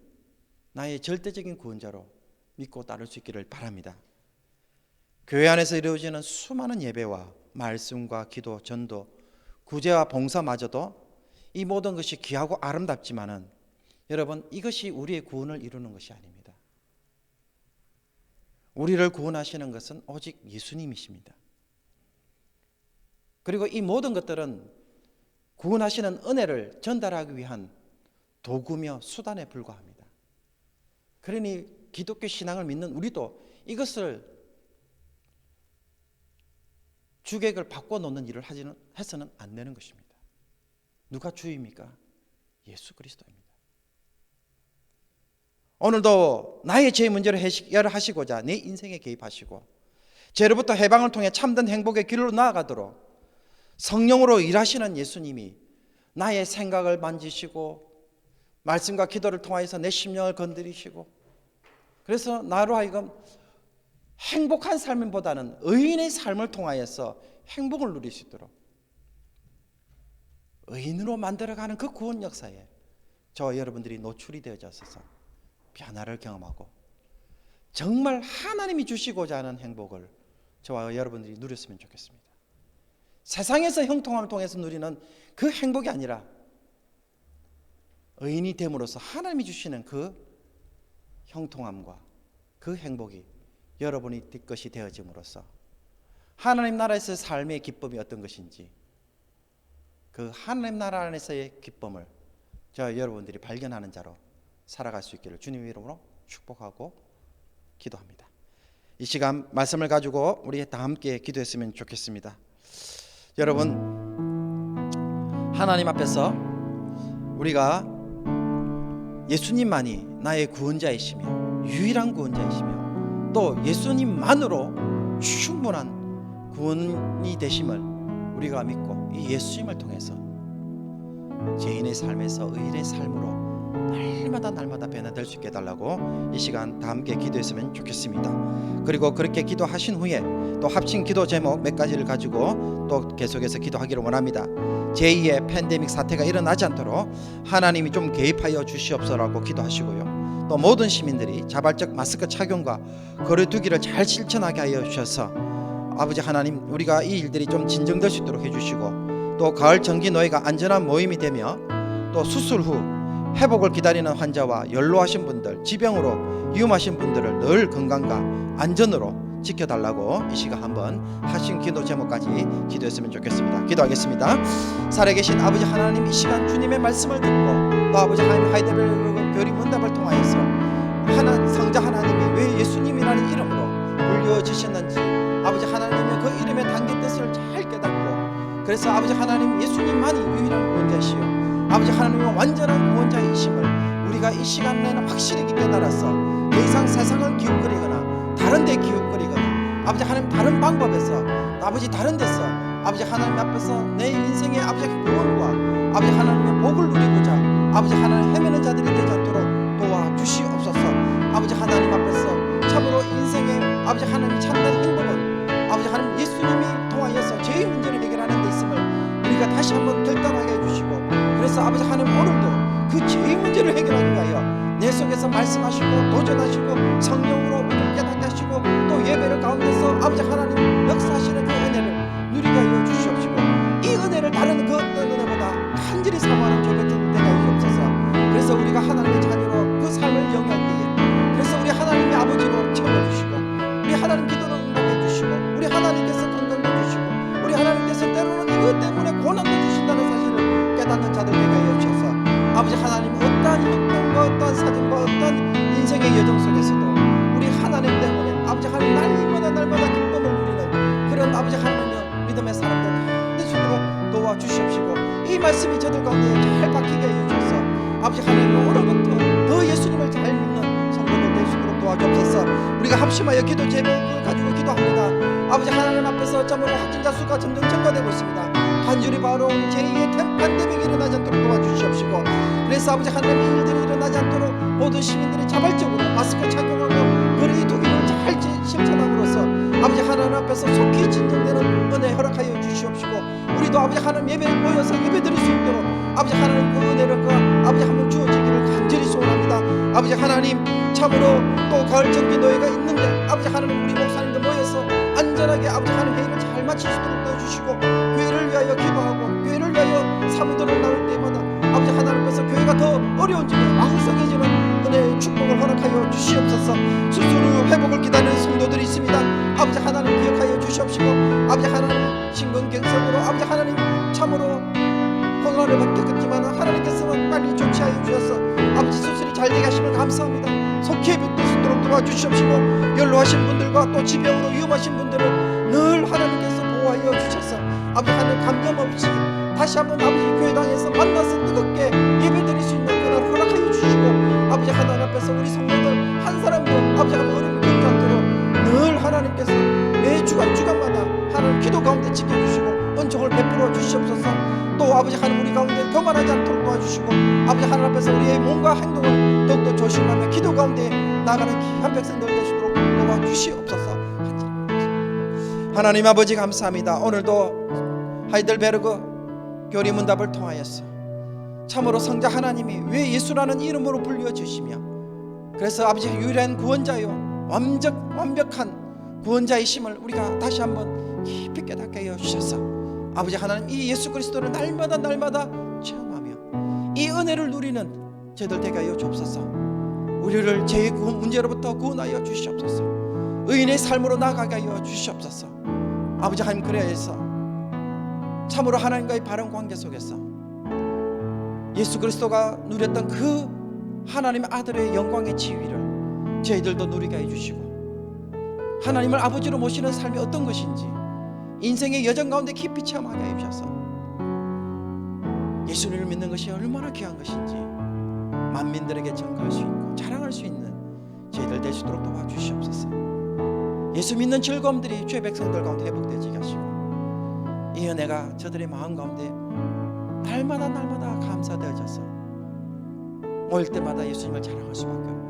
나의 절대적인 구원자로 믿고 따를 수 있기를 바랍니다. 교회 안에서 이루어지는 수많은 예배와 말씀과 기도, 전도, 구제와 봉사마저도 이 모든 것이 귀하고 아름답지만은 여러분, 이것이 우리의 구원을 이루는 것이 아닙니다. 우리를 구원하시는 것은 오직 예수님이십니다. 그리고 이 모든 것들은 구원하시는 은혜를 전달하기 위한 도구며 수단에 불과합니다. 그러니 기독교 신앙을 믿는 우리도 이것을 주객을 바꿔놓는 일을 해서는 안 되는 것입니다. 누가 주입니까? 예수 그리스도입니다. 오늘도 나의 죄 문제를 해결하시고자 내 인생에 개입하시고 죄로부터 해방을 통해 참된 행복의 길로 나아가도록 성령으로 일하시는 예수님이 나의 생각을 만지시고 말씀과 기도를 통하여서 내 심령을 건드리시고 그래서 나로 하여금 행복한 삶보다는 의인의 삶을 통하여서 행복을 누릴 수 있도록 의인으로 만들어가는 그 구원 역사에 저와 여러분들이 노출이 되어져서 변화를 경험하고 정말 하나님이 주시고자 하는 행복을 저와 여러분들이 누렸으면 좋겠습니다. 세상에서 형통함을 통해서 누리는 그 행복이 아니라 의인이 됨으로써 하나님이 주시는 그 형통함과 그 행복이 여러분이 것이 되어짐으로써 하나님 나라에서의 삶의 기쁨이 어떤 것인지 그 하나님 나라 안에서의 기쁨을 저 여러분들이 발견하는 자로 살아갈 수 있기를 주님의 이름으로 축복하고 기도합니다. 이 시간 말씀을 가지고 우리 다 함께 기도했으면 좋겠습니다. 여러분, 하나님 앞에서 우리가 예수님만이 나의 구원자이시며 유일한 구원자이시며 또 예수님만으로 충분한 구원이 되심을 우리가 믿고 이 예수님을 통해서 죄인의 삶에서 의인의 삶으로 날마다 변화될 수 있게 해달라고 이 시간 다 함께 기도했으면 좋겠습니다. 그리고 그렇게 기도하신 후에 또 합친 기도 제목 몇 가지를 가지고 또 계속해서 기도하기를 원합니다. 제2의 팬데믹 사태가 일어나지 않도록 하나님이 좀 개입하여 주시옵소서라고 기도하시고요. 또 모든 시민들이 자발적 마스크 착용과 거리두기를 잘 실천하게 하여 주셔서 아버지 하나님, 우리가 이 일들이 좀 진정될 수 있도록 해주시고 또 가을 정기 노예가 안전한 모임이 되며 또 수술 후 회복을 기다리는 환자와 연로하신 분들, 지병으로 위험하신 분들을 늘 건강과 안전으로 지켜달라고 이 시간 한번 하신 기도 제목까지 기도했으면 좋겠습니다. 기도하겠습니다. 살아계신 아버지 하나님, 이 시간 주님의 말씀을 듣고 또 아버지 하나님 하이델베르그 교리 문답을 통하여서 성자 하나님이 왜 예수님이라는 이름으로 불려지셨는지 아버지 하나님의 그 이름의 담긴 뜻을 잘 깨닫고 그래서 아버지 하나님 예수님만이 유일한 구원자시오 아버지 하나님의 완전한 구원자이심을 우리가 이 시간에는 확실히 깨달아서 더 이상 세상을 기웃거리거나 다른 데 기웃거리거나 아버지 하나님 다른 방법에서 아버지 다른 데서 아버지 하나님 앞에서 내 인생의 아버지 구원과 아버지 하나님의 복을 누리고자 아버지 하나님 헤매는 자들이 되지 않도록 도와주시옵소서. 아버지 하나님 앞에서 참으로 인생의 아버지 하나님 참된 행복은 아버지 하나님 예수님이 통하여서 죄의 문제를 해결하는 데 있음을 우리가 다시 한번 결단하게 해주시고 그래서 아버지 하나님 오늘도 그 죄의 문제를 해결하기 위하여 내 속에서 말씀하시고 도전하시고 성령으로 우리를 깨닫게 하시고 또 예배를 가운데서 아버지 하나님 역사하시는 그 은혜를 누리게 하여 주시옵시고 이 은혜를 다른 그 어떤 은혜보다 간절히 사모하는 저희가 되게 하여 주옵소서. 그래서 우리가 하나님의 자녀로 그 삶을 영위할 때에 그래서 우리 하나님의 아버지로 채워주시고 우리 하나님 기도를 응답해 주시고 우리 하나님께서 건강도 주시고 우리 하나님께서 때로는 이것 때문에 고난도 주신다는 사실을 깨닫는 자들 되게 하여 주셔서 아버지 하나님 어떠한 형편과 어떠한 사정과 어떠한 인생의 여정 속에서도 우리 하나님 때문에 아버지 하나님 날마다 기쁨을 누리는 그런 아버지 하나님의 믿음의 사람들 되시도록 도와주시옵시고 이 말씀이 저들 가운데 잘 박히게 해주셔서 아버지 하나님 오늘부터 더 예수님을 잘 믿는 도와주옵소서. 우리가 합심하여 기도 제목을 가지고 기도합니다. 아버지 하나님 앞에서 참으로 확진자 수가 점점 증가되고 있습니다. 간절히 바로 제2의 팬데믹이 일어나지 않도록 도와주시옵시고, 그래서 아버지 하나님의 일들이 일어나지 않도록 모든 시민들이 자발적으로 마스크 착용하고 거리 두기를 잘 실천함으로써 아버지 하나님 앞에서 속히 진정되는 은혜 허락하여 주시옵시고, 우리도 아버지 하나님 예배에 모여서 예배드릴 수 있도록 아버지 하나님 그 은혜를 아버지 한번 주어지기를 간절히 소원합니다. 아버지 하나님 참으로 또 가을 정기 노예가 있는데 아버지 하나님 우리 목사님들 모여서 안전하게 아버지 하나님 회의를 잘 마칠 수 있도록 도와주시고, 교회를 위하여 기도하고 교회를 위하여 사무들을 나눌 때마다 아버지 하나님께서 교회가 더 어려운 중에 왕성해지는 은혜의 축복을 허락하여 주시옵소서. 스스로 회복을 기다리는 성도들이 있습니다. 아버지 하나님 기억하여 주시옵시고, 아버지 하나님 심근경색으로 아버지 하나님 참으로 코로나를 겪었지만 하나님께서는 빨리 조치하여 주셔서 아버지 수술이 잘 되게 하심을 감사합니다. 속히 회복될 수 있도록 도와주시옵시고, 연로하신 분들과 또 지병으로 위험하신 분들을 늘 하나님께서 보호하여 주셔서 아버지 하나님 감염 없이 다시 한번 아버지 교회당에서 만나서 뜨겁게 예배드릴 수 있는 그날 허락하여 주시고, 아버지 하나님 앞에서 우리 성도들 한 사람도 아버지 하나님 어려움을 겪지 않도록 늘 하나님께서 매 주간마다 하나님 기도 가운데 지켜주시고 은총을 베풀어 주시옵소서. 또 아버지 하나님 우리 가운데 교만하지 않도록 도와주시고, 아버지 하나님 앞에서 우리의 몸과 행동을 더욱더 조심하며 기도 가운데 나가는 귀한 백성들 되시도록 도와주시옵소서. 하나님 아버지 감사합니다. 오늘도 하이델베르그 교리 문답을 통하여서 참으로 성자 하나님이 왜 예수라는 이름으로 불려주시며, 그래서 아버지 유일한 구원자요 완벽한 구원자이심을 우리가 다시 한번 깊이 깨닫게 하여 주셔서 아버지 하나님 이 예수 그리스도를 날마다 체험하며 이 은혜를 누리는 저희들 되게 하여 주옵소서. 우리를 죄의 문제로부터 구원하여 주시옵소서. 의인의 삶으로 나아가게 하여 주시옵소서. 아버지 하나님 그래서 참으로 하나님과의 바른 관계 속에서 예수 그리스도가 누렸던 그 하나님의 아들의 영광의 지위를 저희들도 누리게 해주시고, 하나님을 아버지로 모시는 삶이 어떤 것인지 인생의 여정 가운데 깊이 체험하게 해주셔서 예수님을 믿는 것이 얼마나 귀한 것인지 만민들에게 전가할 수 있고 자랑할 수 있는 저희들 될 수 있도록 도와주시옵소서. 예수 믿는 즐거움들이 주의 백성들 가운데 회복되게 하시고, 이 은혜가 저들의 마음 가운데 날마다 감사되어져서 모일 때마다 예수님을 자랑할 수밖에 없고,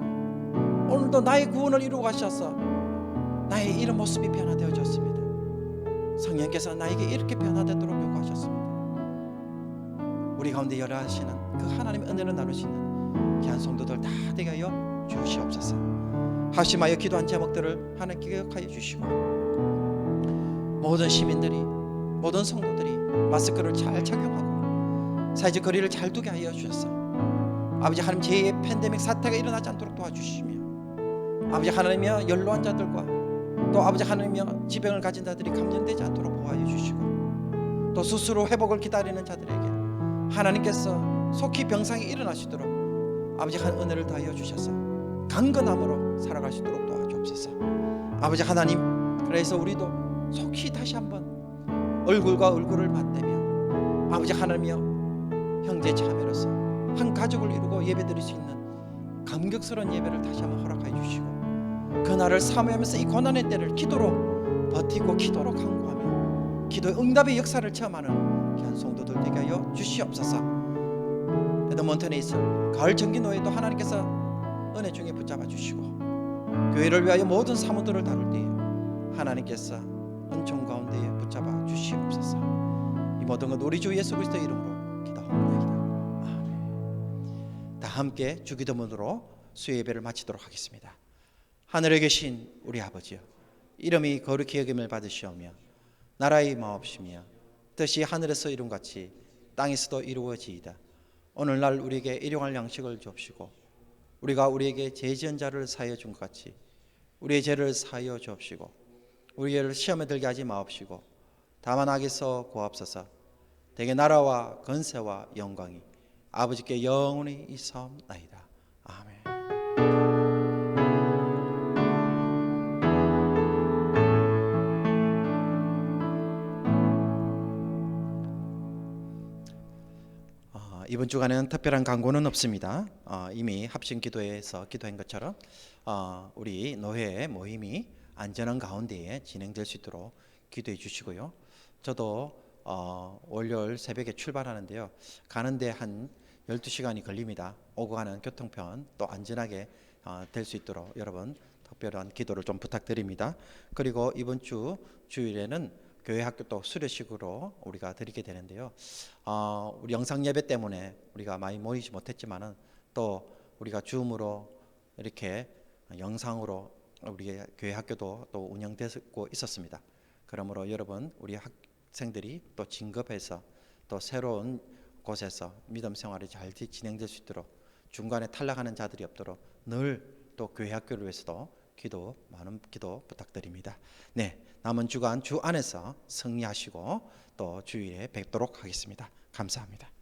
오늘도 나의 구원을 이루어 가셔서 나의 이런 모습이 변화되어졌습니다. 성령께서 나에게 이렇게 변화되도록 요구하셨습니다. 우리 가운데 열하시는 그 하나님의 은혜를 나눌 수 있는 귀한 성도들 다 되게 하여 주시옵소서. 합심하여 기도한 제목들을 하나님께 기억하여 주시고, 모든 시민들이 모든 성도들이 마스크를 잘 착용하고 사회적 거리를 잘 두게 하여 주셔서 아버지 하나님 제2의 팬데믹 사태가 일어나지 않도록 도와주시며, 아버지 하나님이여 연로한 자들과 또 아버지 하나님이여 지병을 가진 자들이 감염되지 않도록 보호하여 주시고, 또 스스로 회복을 기다리는 자들에게 하나님께서 속히 병상이 일어나시도록 아버지 하나님 은혜를 다하여 주셔서 강건함으로 살아갈 수 있도록 도와주옵소서. 아버지 하나님 그래서 우리도 속히 다시 한번 얼굴과 얼굴을 맞대며 아버지 하나님이여 형제 자매로서 한 가족을 이루고 예배드릴 수 있는 감격스러운 예배를 다시 한번 허락해 주시고, 그날을 사모하면서 이 고난의 때를 기도로 버티고 기도로 강구하며 기도의 응답의 역사를 체험하는 귀한 성도들 되게 하여 주시옵소서. 에드먼턴에 있을 가을 정기 노예도 하나님께서 은혜 중에 붙잡아 주시고, 교회를 위하여 모든 사무들을 다룰 때에 하나님께서 은총 가운데 붙잡아 주시옵소서. 이 모든 것 우리 주 예수 그리스도의 이름으로 기도합니다. 아멘. 다 함께 주기도문으로 수요 예배를 마치도록 하겠습니다. 하늘에 계신 우리 아버지여, 이름이 거룩히 여김을 받으시오며 나라의 마옵시며 뜻이 하늘에서 이룬같이 땅에서도 이루어지이다. 오늘날 우리에게 일용할 양식을 주옵시고, 우리가 우리에게 죄 지은 자를 사하여 준 것 같이 우리의 죄를 사하여 주옵시고, 우리를 시험에 들게 하지 마옵시고 다만 악에서 구하옵소서. 대개 나라와 건세와 영광이 아버지께 영원히 있사옵나이다. 아멘. 이번 주간에는 특별한 광고는 없습니다. 이미 합심 기도회에서 기도한 것처럼 우리 노회 모임이 안전한 가운데에 진행될 수 있도록 기도해 주시고요. 저도 월요일 새벽에 출발하는데요. 가는데 한 12시간이 걸립니다. 오고 가는 교통편 또 안전하게 될 수 있도록 여러분 특별한 기도를 좀 부탁드립니다. 그리고 이번 주 주일에는 교회 학교 또 수료식으로 우리가 드리게 되는데요. 우리 영상 예배 때문에 우리가 많이 모이지 못했지만은 또 우리가 줌으로 이렇게 영상으로 우리 교회 학교도 또 운영되고 있었습니다. 그러므로 여러분 우리 학생들이 또 진급해서 또 새로운 곳에서 믿음 생활이 잘 진행될 수 있도록 중간에 탈락하는 자들이 없도록 늘 또 교회 학교를 위해서도 많은 기도 부탁드립니다. 네, 남은 주간 주 안에서 승리하시고 또 주일에 뵙도록 하겠습니다. 감사합니다.